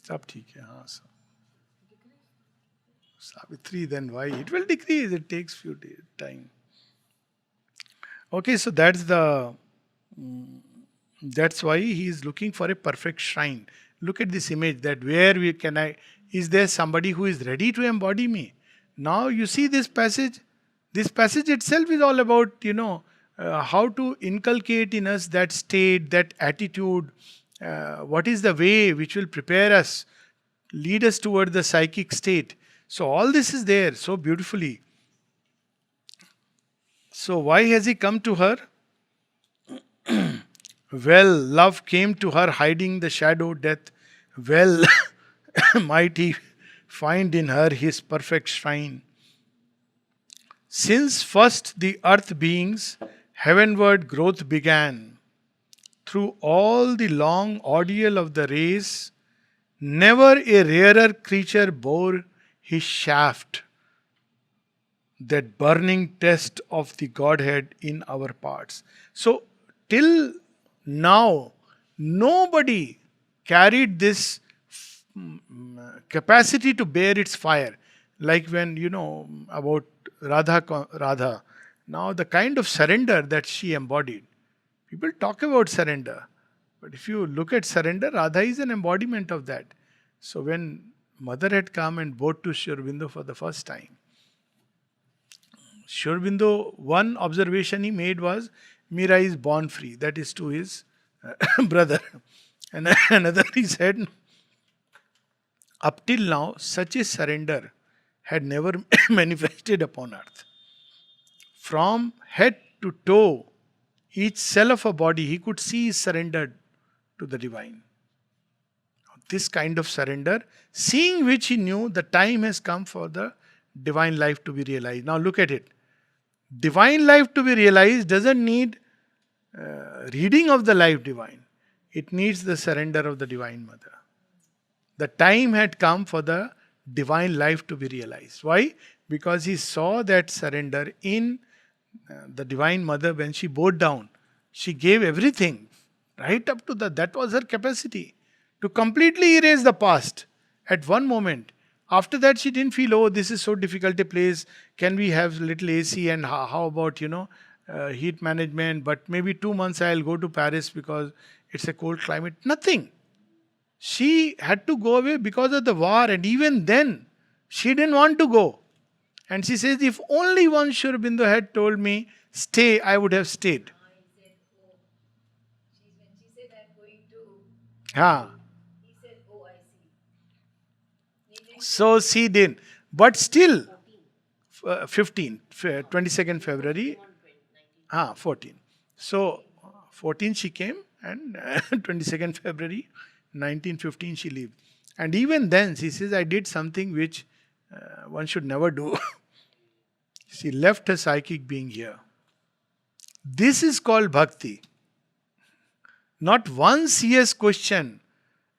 A: सब ठीक है हाँ सब. Savitri, then why? It will decrease. It takes few days time. Okay, so that's why he is looking for a perfect shrine. Look at this image. That where we can I? Is there somebody who is ready to embody me? Now you see this passage. This passage itself is all about how to inculcate in us that state, that attitude. What is the way which will prepare us, lead us toward the psychic state? So all this is there so beautifully. So why has he come to her? Well, love came to her hiding the shadow death. Well, might he find in her his perfect shrine. Since first the earth beings heavenward growth began, through all the long ordeal of the race, never a rarer creature bore his shaft, that burning test of the Godhead in our parts. So, till now, nobody carried this capacity to bear its fire. Like when about Radha. Now, the kind of surrender that she embodied. People talk about surrender, but if you look at surrender, Radha is an embodiment of that. So, when Mother had come and bowed to Sri Aurobindo for the first time, Sri Aurobindo, one observation he made was, Mira is born free. That is to his brother. And another he said, up till now, such a surrender had never manifested upon earth. From head to toe, each cell of a body, he could see is surrendered to the divine. This kind of surrender, seeing which he knew the time has come for the divine life to be realized. Now look at it. Divine life to be realized doesn't need reading of the life divine. It needs the surrender of the Divine Mother. The time had come for the divine life to be realized. Why? Because he saw that surrender in the Divine Mother when she bowed down. She gave everything, right up to that was her capacity to completely erase the past at one moment. After that, she didn't feel, oh, this is so difficult a place. Can we have little AC and how about, heat management? But maybe 2 months I'll go to Paris because it's a cold climate. Nothing. She had to go away because of the war, and even then, she didn't want to go. And she says, if only one Sri Aurobindo had told me, stay, I would have stayed.
B: He said, oh. When she said, I'm going to.
A: Ha.
B: He said, oh, I see. He didn't
A: So she didn't. But still, 22nd February, 14. So 14 she came, and 22nd February 1915 she lived. And even then she says, I did something which one should never do. She left her psychic being here. This is called bhakti. Not once he has questioned.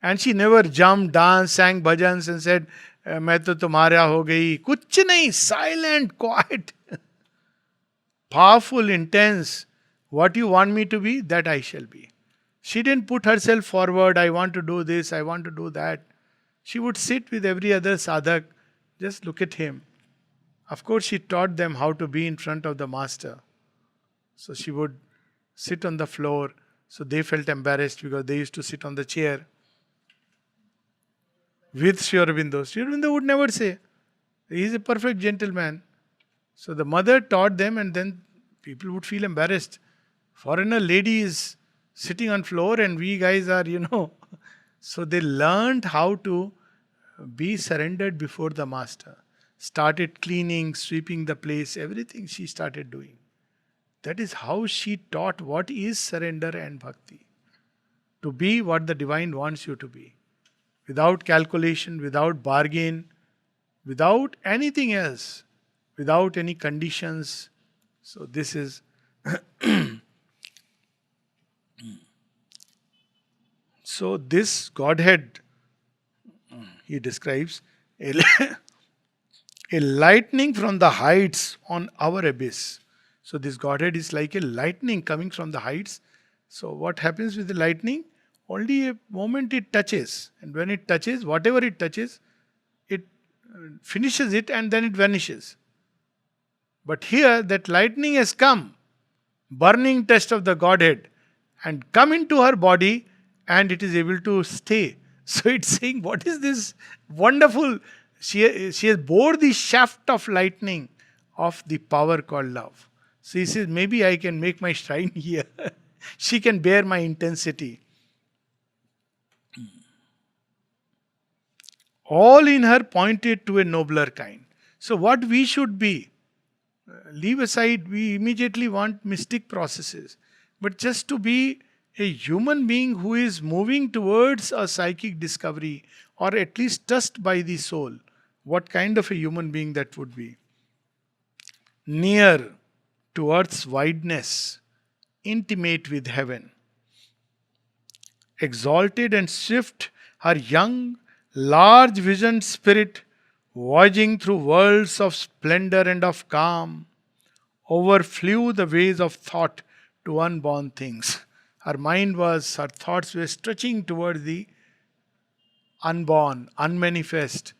A: And she never jumped, danced, sang bhajans and said, मैं तो तुम्हारा हो गई. कुछ नहीं, silent, quiet. Powerful, intense. What you want me to be, that I shall be. She didn't put herself forward, I want to do this, I want to do that. She would sit with every other sadhak, just look at him. Of course, she taught them how to be in front of the master. So she would sit on the floor. So they felt embarrassed because they used to sit on the chair with Sri Aurobindo. Sri Aurobindo would never say. He is a perfect gentleman. So the mother taught them, and then people would feel embarrassed. Foreigner lady is sitting on floor and we guys are, So they learned how to be surrendered before the master. Started cleaning, sweeping the place, everything she started doing. That is how she taught what is surrender and bhakti. To be what the divine wants you to be. Without calculation, without bargain, without anything else, without any conditions. So this is so this Godhead, he describes, a lightning from the heights on our abyss. So this Godhead is like a lightning coming from the heights. So what happens with the lightning? Only a moment it touches, and when it touches, whatever it touches, it finishes it and then it vanishes. But here, that lightning has come, burning test of the Godhead, and come into her body, and it is able to stay. So it's saying, what is this wonderful? She has bore the shaft of lightning of the power called love. So he says, maybe I can make my shrine here. She can bear my intensity. All in her pointed to a nobler kind. So what we should be, leave aside, we immediately want mystic processes. But just to be a human being who is moving towards a psychic discovery, or at least touched by the soul, what kind of a human being that would be? Near to earth's wideness, intimate with heaven. Exalted and swift, her young, large visioned spirit, voyaging through worlds of splendor and of calm, overflew the ways of thought to unborn things. Her thoughts were stretching toward the unborn, unmanifest,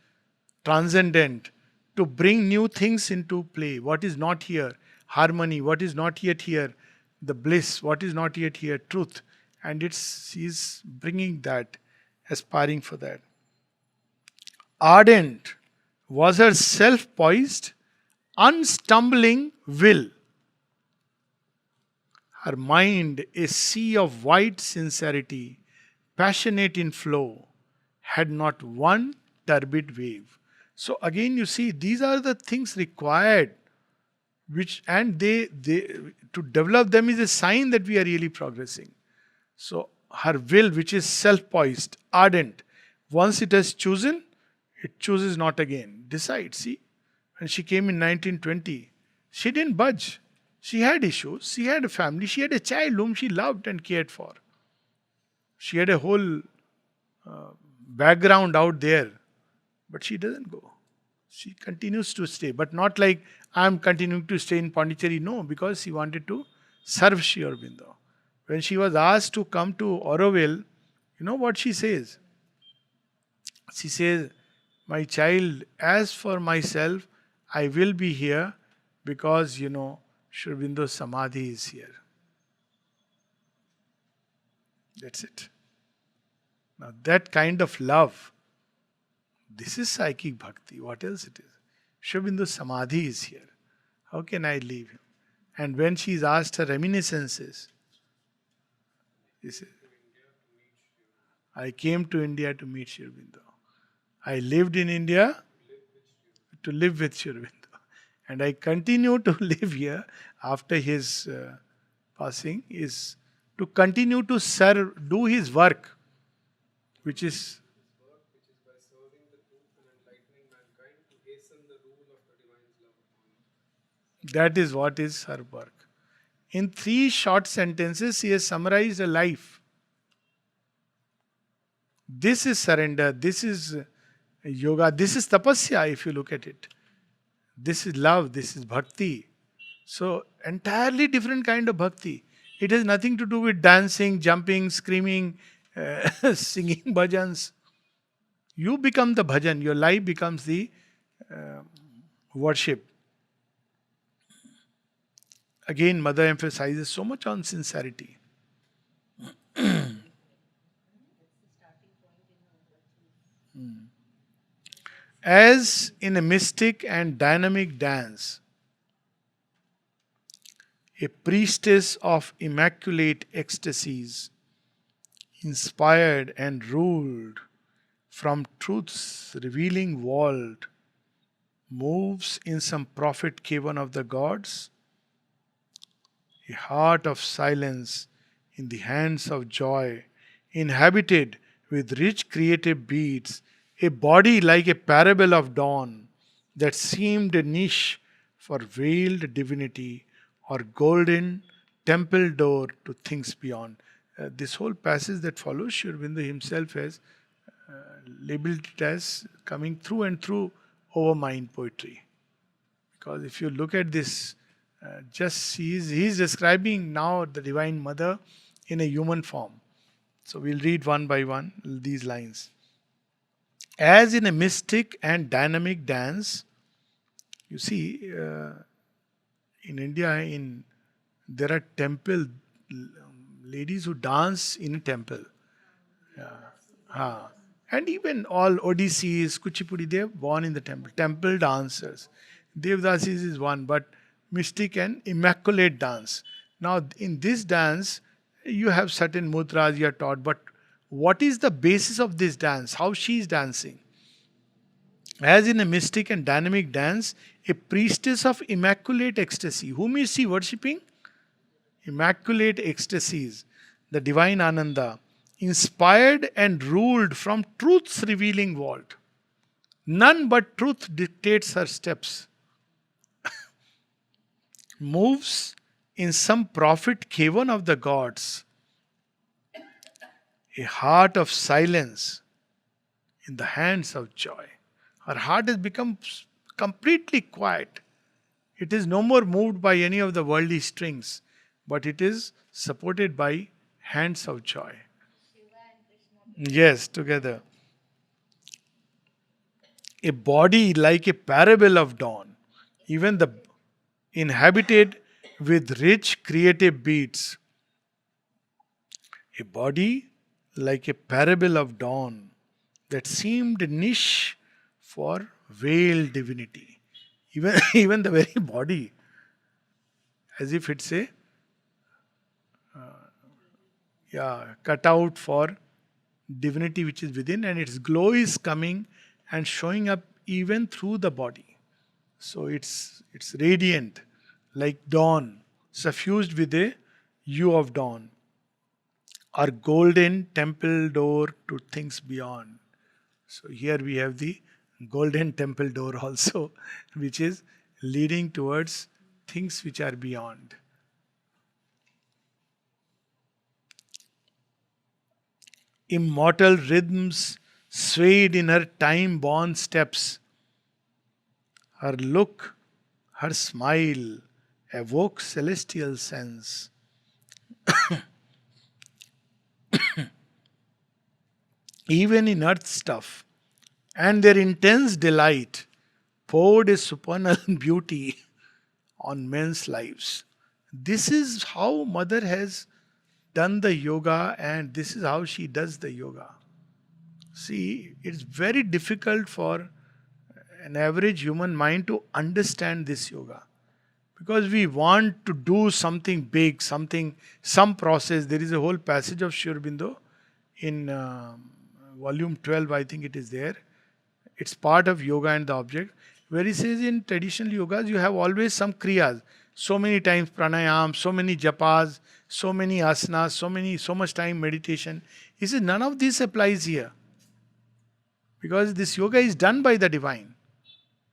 A: transcendent, to bring new things into play. What is not here? Harmony. What is not yet here? The bliss. What is not yet here? Truth. And she's bringing that, aspiring for that. Ardent was her self-poised, unstumbling will. Her mind, a sea of white sincerity, passionate in flow, had not one turbid wave. So again, you see, these are the things required, and they to develop them is a sign that we are really progressing. So her will, which is self-poised, ardent, once it has chosen, it chooses not again. Decide. See, when she came in 1920, she didn't budge. She had issues. She had a family. She had a child whom she loved and cared for. She had a whole background out there. But she doesn't go. She continues to stay. But not like I am continuing to stay in Pondicherry. No, because she wanted to serve Sri Aurobindo. When she was asked to come to Auroville, you know what she says? She says, my child, as for myself, I will be here because, Sri Aurobindo's Samadhi is here. That's it. Now that kind of love, this is psychic bhakti. What else it is? Sri Aurobindo's Samadhi is here. How can I leave him? And when she is asked her reminiscences, she says, I came to India to meet Sri Aurobindo. I lived in India to live with Sri Aurobindo. And I continue to live here after his passing, is to continue to serve, do his work, which is
E: by serving the truth and enlightening mankind to hasten the rule of the divine's love upon us.
A: that is what is her work. In 3 short sentences, she has summarized a life. This is surrender, this is yoga, this is tapasya if you look at it. This is love, this is bhakti. So, entirely different kind of bhakti. It has nothing to do with dancing, jumping, screaming, singing bhajans. You become the bhajan, your life becomes the worship. Again, Mother emphasizes so much on sincerity. As in a mystic and dynamic dance, a priestess of immaculate ecstasies, inspired and ruled from truth's revealing vault, moves in some prophet cavern of the gods, a heart of silence in the hands of joy, inhabited with rich creative beats, a body like a parable of dawn that seemed a niche for veiled divinity or golden temple door to things beyond. This whole passage that follows, Sri Aurobindo himself has labeled it as coming through and through over mind poetry. Because if you look at this Just he's describing now the Divine Mother in a human form. So we'll read one by one these lines. As in a mystic and dynamic dance, you see, in India, there are temple ladies who dance in a temple. Ah. And even all Odissis, Kuchipudi, they are born in the temple. Temple dancers. Devdasis is one, but mystic and immaculate dance. Now, in this dance, you have certain mudras you are taught, but what is the basis of this dance? How she is dancing? As in a mystic and dynamic dance, a priestess of immaculate ecstasy. Whom is she worshipping? Immaculate ecstasies, the divine Ananda, inspired and ruled from truth's revealing vault. None but truth dictates her steps. Moves in some prophet cavern of the gods, a heart of silence in the hands of joy. Her heart has become completely quiet. It is no more moved by any of the worldly strings, but it is supported by hands of joy.
D: Shiva and Krishna.
A: Yes, together. A body like a parable of dawn, even the inhabited with rich creative beats. A body like a parable of dawn that seemed niche for veiled divinity. Even, even the very body, as if it's a cut out for divinity which is within, and its glow is coming and showing up even through the body. So it's radiant like dawn, suffused with a hue of dawn. Our golden temple door to things beyond. So here we have the golden temple door also, which is leading towards things which are beyond. Immortal rhythms swayed in her time-born steps. Her look, her smile evoke celestial sense. Even in earth stuff, and their intense delight poured a supernal beauty on men's lives. This is how Mother has done the yoga, and this is how she does the yoga. See, it's very difficult for an average human mind to understand this yoga, because we want to do something big, some process. There is a whole passage of Aurobindo in volume 12, I think it is there. It's part of Yoga and the Object, where he says in traditional yogas you have always some kriyas, so many times pranayam, so many japas, so many asanas, so much time meditation. He says none of this applies here, because this yoga is done by the divine.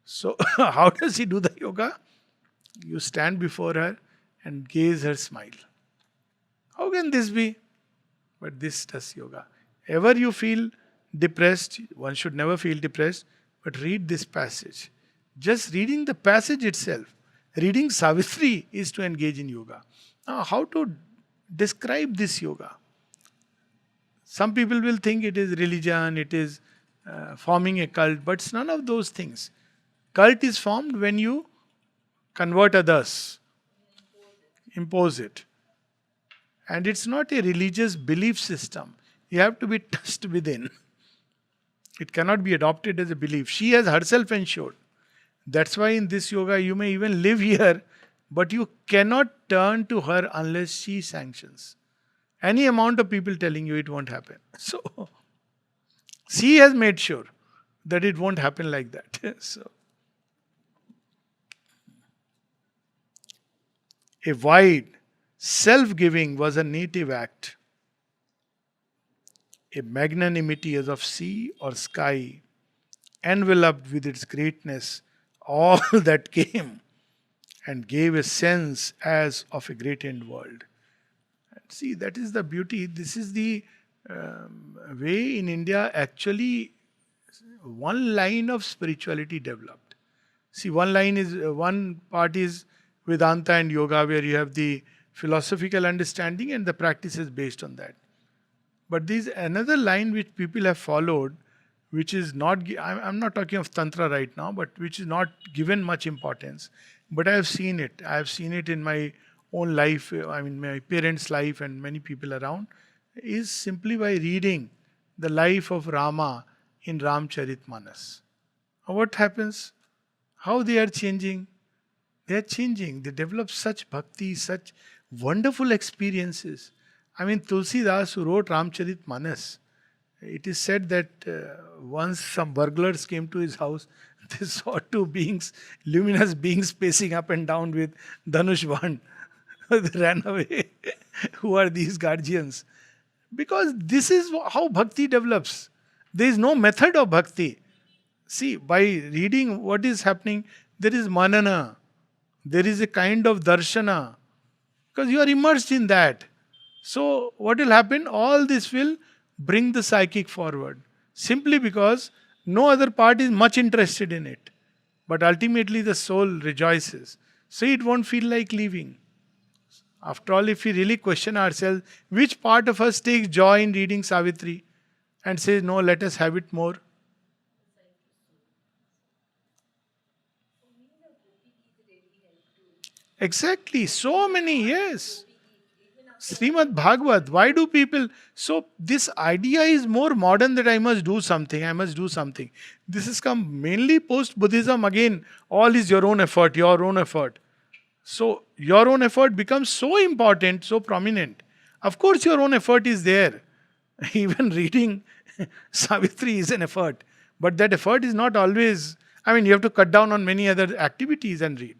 A: So how does he do the yoga? You stand before her and gaze her smile. How can this be? But this does yoga. Ever you feel depressed, one should never feel depressed, but read this passage. Just reading the passage itself, reading Savitri is to engage in yoga. Now, how to describe this yoga? Some people will think it is religion, it is forming a cult, but it's none of those things. Cult is formed when you convert others, impose it. And it's not a religious belief system. You have to be touched within. It cannot be adopted as a belief. She has herself ensured. That's why in this yoga you may even live here, but you cannot turn to her unless she sanctions. Any amount of people telling you it won't happen. So, she has made sure that it won't happen like that. So, a wide self-giving was a native act. A magnanimity as of sea or sky, enveloped with its greatness all that came, and gave a sense as of a great end world. And see, that is the beauty. This is the way in India actually one line of spirituality developed. See, one part is Vedanta and yoga, where you have the philosophical understanding and the practices based on that. But there's another line which people have followed, which is not, I'm not talking of Tantra right now, but which is not given much importance. But I have seen it. I have seen it in my own life, I mean, my parents' life and many people around, is simply by reading the life of Rama in Ramcharitmanas. What happens? How they are changing? They are changing. They develop such bhakti, such wonderful experiences. I mean, Tulsidas, who wrote Ramcharitmanas, it is said that once some burglars came to his house, they saw two beings, luminous beings, pacing up and down with Dhanush Band. They ran away. Who are these guardians? Because this is how bhakti develops. There is no method of bhakti. See, by reading what is happening, there is manana, there is a kind of darshana, because you are immersed in that. So, what will happen? All this will bring the psychic forward, simply because no other part is much interested in it. But ultimately, the soul rejoices. So, it won't feel like leaving. After all, if we really question ourselves, which part of us takes joy in reading Savitri and says, no, let us have it more? Exactly. So many, yes. Srimad Bhagavad. Why do people... So, this idea is more modern, that I must do something, I must do something. This has come mainly post-Buddhism. Again, all is your own effort, your own effort. So, your own effort becomes so important, so prominent. Of course, your own effort is there. Even reading Savitri is an effort. But that effort is not always... I mean, you have to cut down on many other activities and read.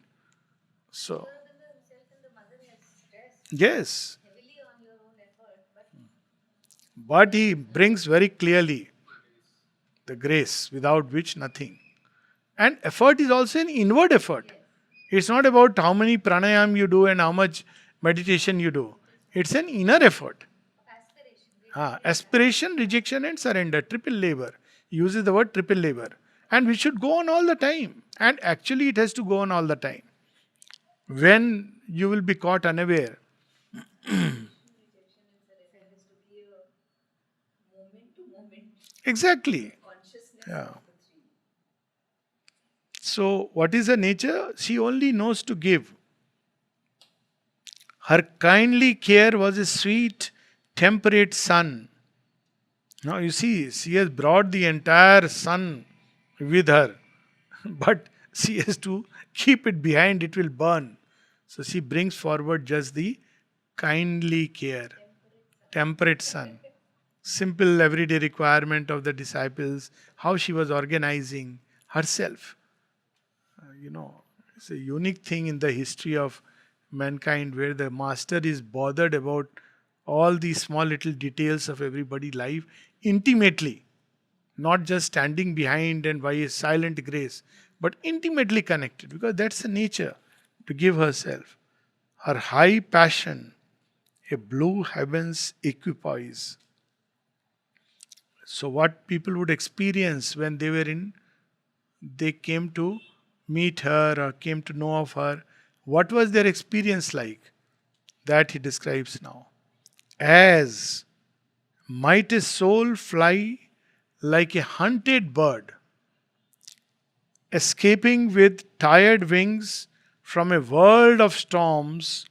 A: So,
D: Aurobindo himself and the mother has stressed
A: yes.
D: heavily on your own effort, but
A: But he brings very clearly the grace, without which nothing. And effort is also an inward effort. It's not about how many pranayam you do and how much meditation you do. It's an inner effort.
D: aspiration.
A: Aspiration, rejection, and surrender. Triple labor. He uses the word triple labor. And we should go on all the time. And actually, it has to go on all the time. When you will be caught unaware.
B: Moment to moment
A: Exactly.
B: consciousness
A: Yeah.
B: of the three.
A: So, what is her nature? She only knows to give. Her kindly care was a sweet, temperate sun. Now, you see, she has brought the entire sun with her, but she has to keep it behind, it will burn. So, she brings forward just the kindly care, temperate sun. Simple everyday requirement of the disciples, how she was organizing herself. It's a unique thing in the history of mankind where the master is bothered about all these small little details of everybody's life intimately, not just standing behind and by a silent grace, but intimately connected, because that's the nature, to give herself. Her high passion, a blue heaven's equipoise. So, what people would experience when they came to meet her or came to know of her, what was their experience like? That he describes now. As might a soul fly like a hunted bird, escaping with tired wings from a world of storms,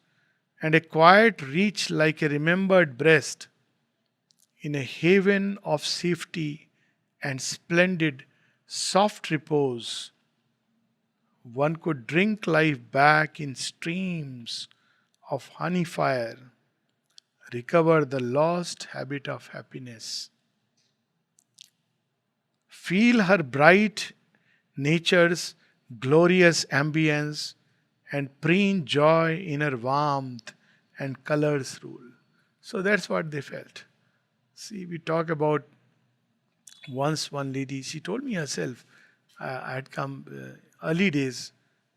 A: and a quiet reach like a remembered breast, in a haven of safety and splendid, soft repose, one could drink life back in streams of honey fire, recover the lost habit of happiness. Feel her bright nature's glorious ambience, and preen joy in her warmth and colors rule. So that's what they felt. See, we talk about once one lady, she told me herself, I had come early days.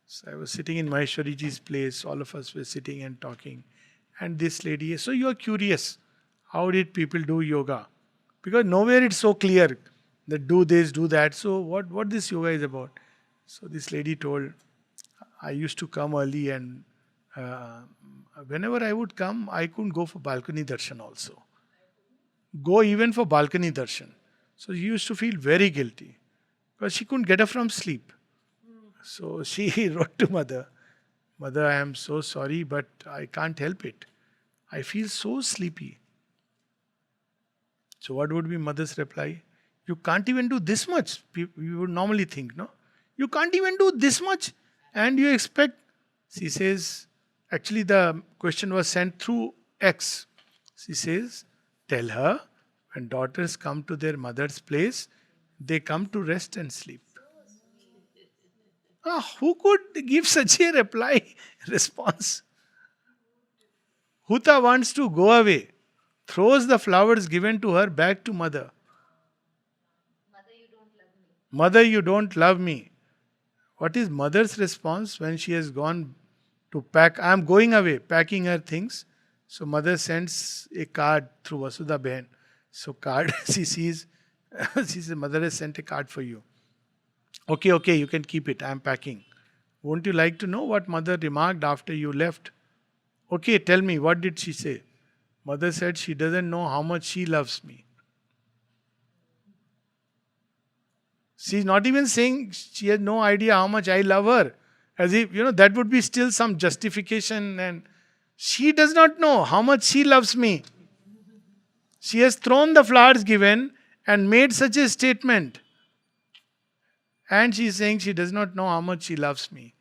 A: So I was sitting in Maheshwariji's place, all of us were sitting and talking. And this lady, so you are curious, how did people do yoga? Because nowhere it's so clear that do this, do that. So what this yoga is about? So this lady told, I used to come early and Uh, Whenever I would come, I couldn't go for balcony darshan also. Go even for balcony darshan. So she used to feel very guilty because she couldn't get up from sleep. So she wrote to mother, Mother, I am so sorry, but I can't help it. I feel so sleepy. So what would be mother's reply? You can't even do this much. You would normally think, no? You can't even do this much. And you expect, she says, actually the question was sent through X. She says, tell her when daughters come to their mother's place, they come to rest and sleep. Who could give such a reply response? Huta wants to go away, throws the flowers given to her back to mother.
D: Mother, you don't love me.
A: Mother, you don't love me. What is mother's response when she has gone to pack? I am going away, packing her things. So mother sends a card through Vasudha Behan. So card, she sees, she says, mother has sent a card for you. Okay, you can keep it. I am packing. Won't you like to know what mother remarked after you left? Okay, tell me, what did she say? Mother said she doesn't know how much she loves me. She's not even saying she has no idea how much I love her. As if, that would be still some justification, and she does not know how much she loves me. She has thrown the flowers given and made such a statement. And she is saying she does not know how much she loves me.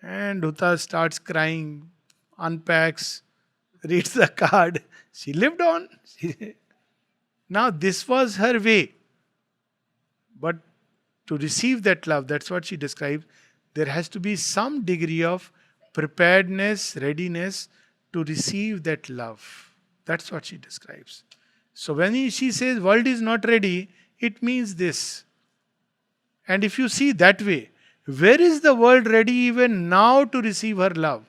A: And Huta starts crying, unpacks, reads the card. She lived on. Now, this was her way. But to receive that love, that's what she describes, there has to be some degree of preparedness, readiness to receive that love. That's what she describes. So when she says world is not ready, it means this. And if you see that way, where is the world ready even now to receive her love?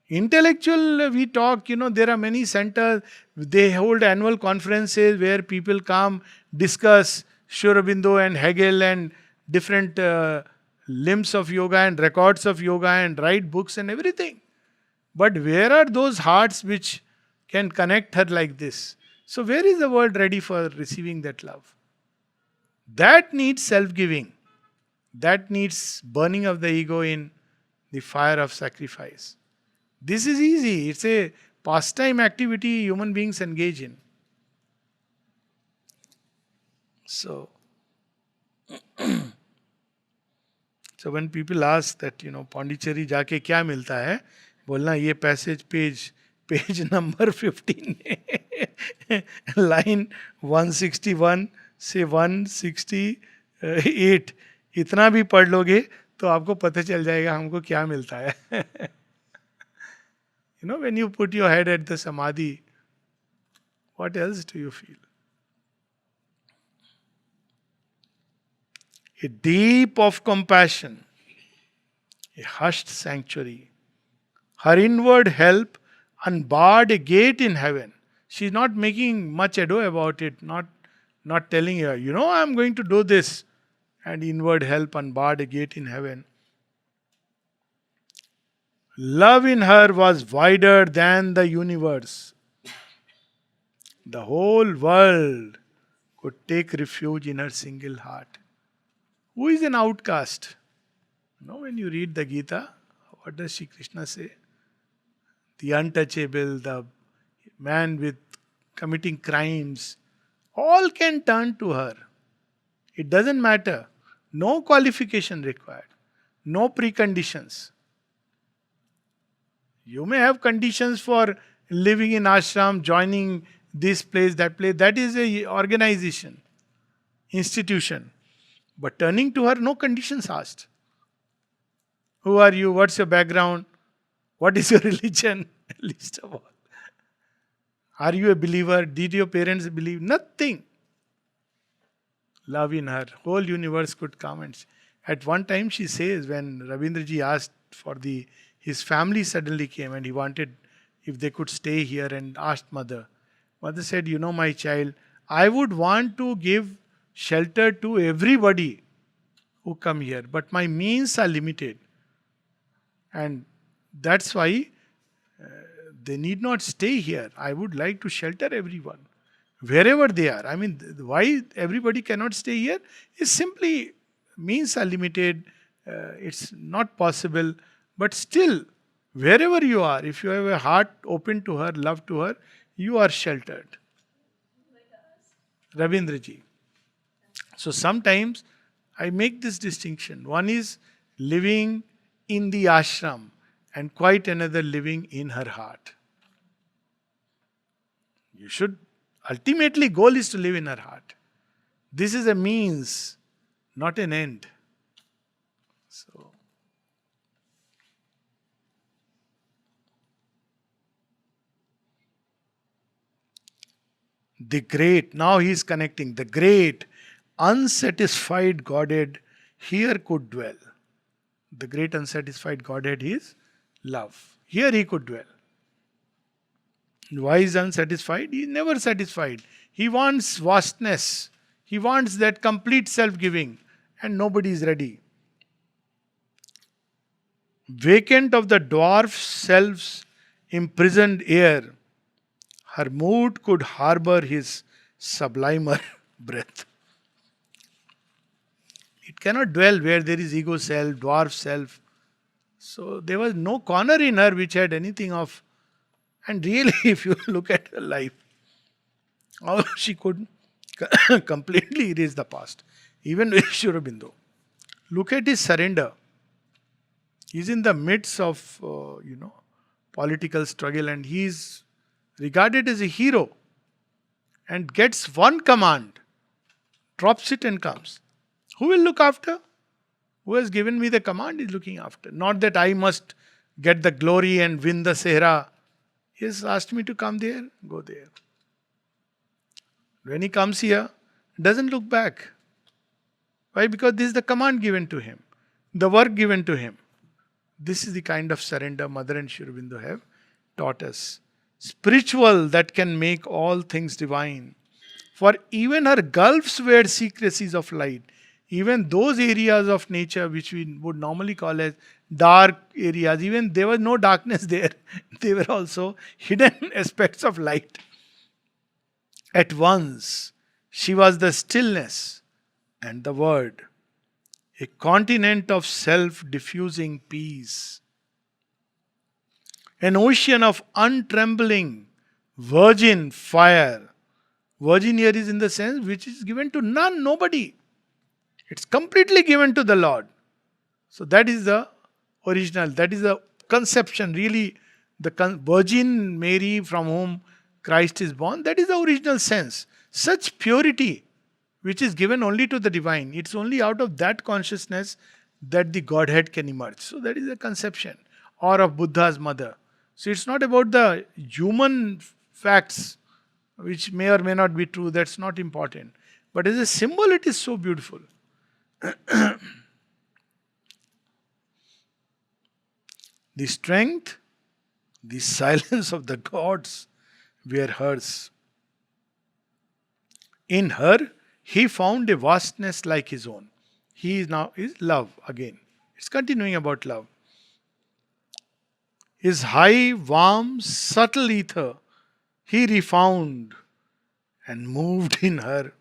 A: Intellectual, we talk, there are many centers, they hold annual conferences where people come, discuss Aurobindo and Hegel and different limbs of yoga and records of yoga and write books and everything. But where are those hearts which can connect her like this? So where is the world ready for receiving that love? That needs self-giving. That needs burning of the ego in the fire of sacrifice. This is easy. It's a pastime activity human beings engage in. So when people ask that, Pondicherry जाके क्या मिलता है, बोलना ये passage page number 15 line 161 से 168 इतना भी पढ़ लोगे तो आपको पता चल जाएगा हमको क्या मिलता है. When you put your head at the samadhi, what else do you feel? A deep of compassion, a hushed sanctuary. Her inward help unbarred a gate in heaven. She's not making much ado about it, not telling her, I'm going to do this. And inward help unbarred a gate in heaven. Love in her was wider than the universe. The whole world could take refuge in her single heart. Who is an outcast? When you read the Gita, what does Shri Krishna say? The untouchable, the man with committing crimes, all can turn to her. It doesn't matter. No qualification required. No preconditions. You may have conditions for living in ashram, joining this place, that place. That is a organization, institution. But turning to her, no conditions asked. Who are you? What's your background? What is your religion? Least of all. Are you a believer? Did your parents believe? Nothing. Love in her. Whole universe could come. And at one time she says, when Rabindraji asked for his family suddenly came and he wanted if they could stay here and asked mother. Mother said, my child, I would want to give shelter to everybody who come here, but my means are limited. And that's why they need not stay here. I would like to shelter everyone wherever they are. I mean, why everybody cannot stay here is simply means are limited. It's not possible. But still, wherever you are, if you have a heart open to her, love to her, you are sheltered. Ravindraji. So sometimes I make this distinction. One is living in the ashram, and quite another living in her heart. You should ultimately goal is to live in her heart. This is a means, not an end. So the great, now he is connecting, the great unsatisfied Godhead here could dwell. The great unsatisfied Godhead is love. Here he could dwell. Why is unsatisfied? He is never satisfied. He wants vastness. He wants that complete self-giving, and nobody is ready. Vacant of the dwarf self's imprisoned air, her mood could harbor his sublimer breath. It cannot dwell where there is ego self, dwarf self. So there was no corner in her which had anything of. And really, if you look at her life, how she could completely erase the past. Even with Aurobindo. Look at his surrender. He's in the midst of, political struggle, and he's regarded as a hero and gets one command, drops it and comes. Who will look after? Who has given me the command is looking after. Not that I must get the glory and win the Sehra. He has asked me to come there, go there. When he comes here, doesn't look back. Why? Because this is the command given to him, the work given to him. This is the kind of surrender Mother and Sri Aurobindo have taught us. Spiritual that can make all things divine. For even her gulfs were secrecies of light. Even those areas of nature which we would normally call as dark areas, even there was no darkness there. They were also hidden aspects of light. At once, she was the stillness and the word, a continent of self-diffusing peace, an ocean of untrembling, virgin fire. Virgin here is in the sense which is given to none, nobody. It's completely given to the Lord. So that is the original, that is the conception, really the Virgin Mary from whom Christ is born, that is the original sense. Such purity which is given only to the divine. It's only out of that consciousness that the Godhead can emerge. So that is the conception. Or of Buddha's mother. So it's not about the human facts which may or may not be true. That's not important. But as a symbol it is so beautiful. The strength, the silence of the gods were hers. In her, he found a vastness like his own. He is now is love again. It's continuing about love. His high, warm, subtle ether he refound and moved in her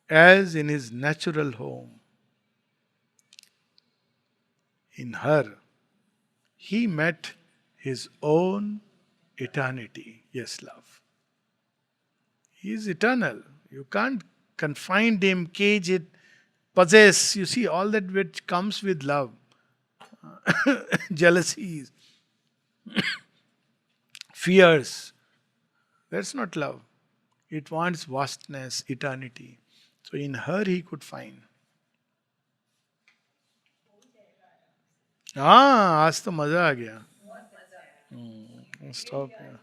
A: as in his natural home. In her, he met his own eternity. Yes, love. He is eternal. You can't confine him, cage it, possess. You see, all that which comes with love. Jealousies, fears. That's not love. It wants vastness, eternity. So in her he could find. हाँ आज तो मजा आ गया. Stop. Yeah.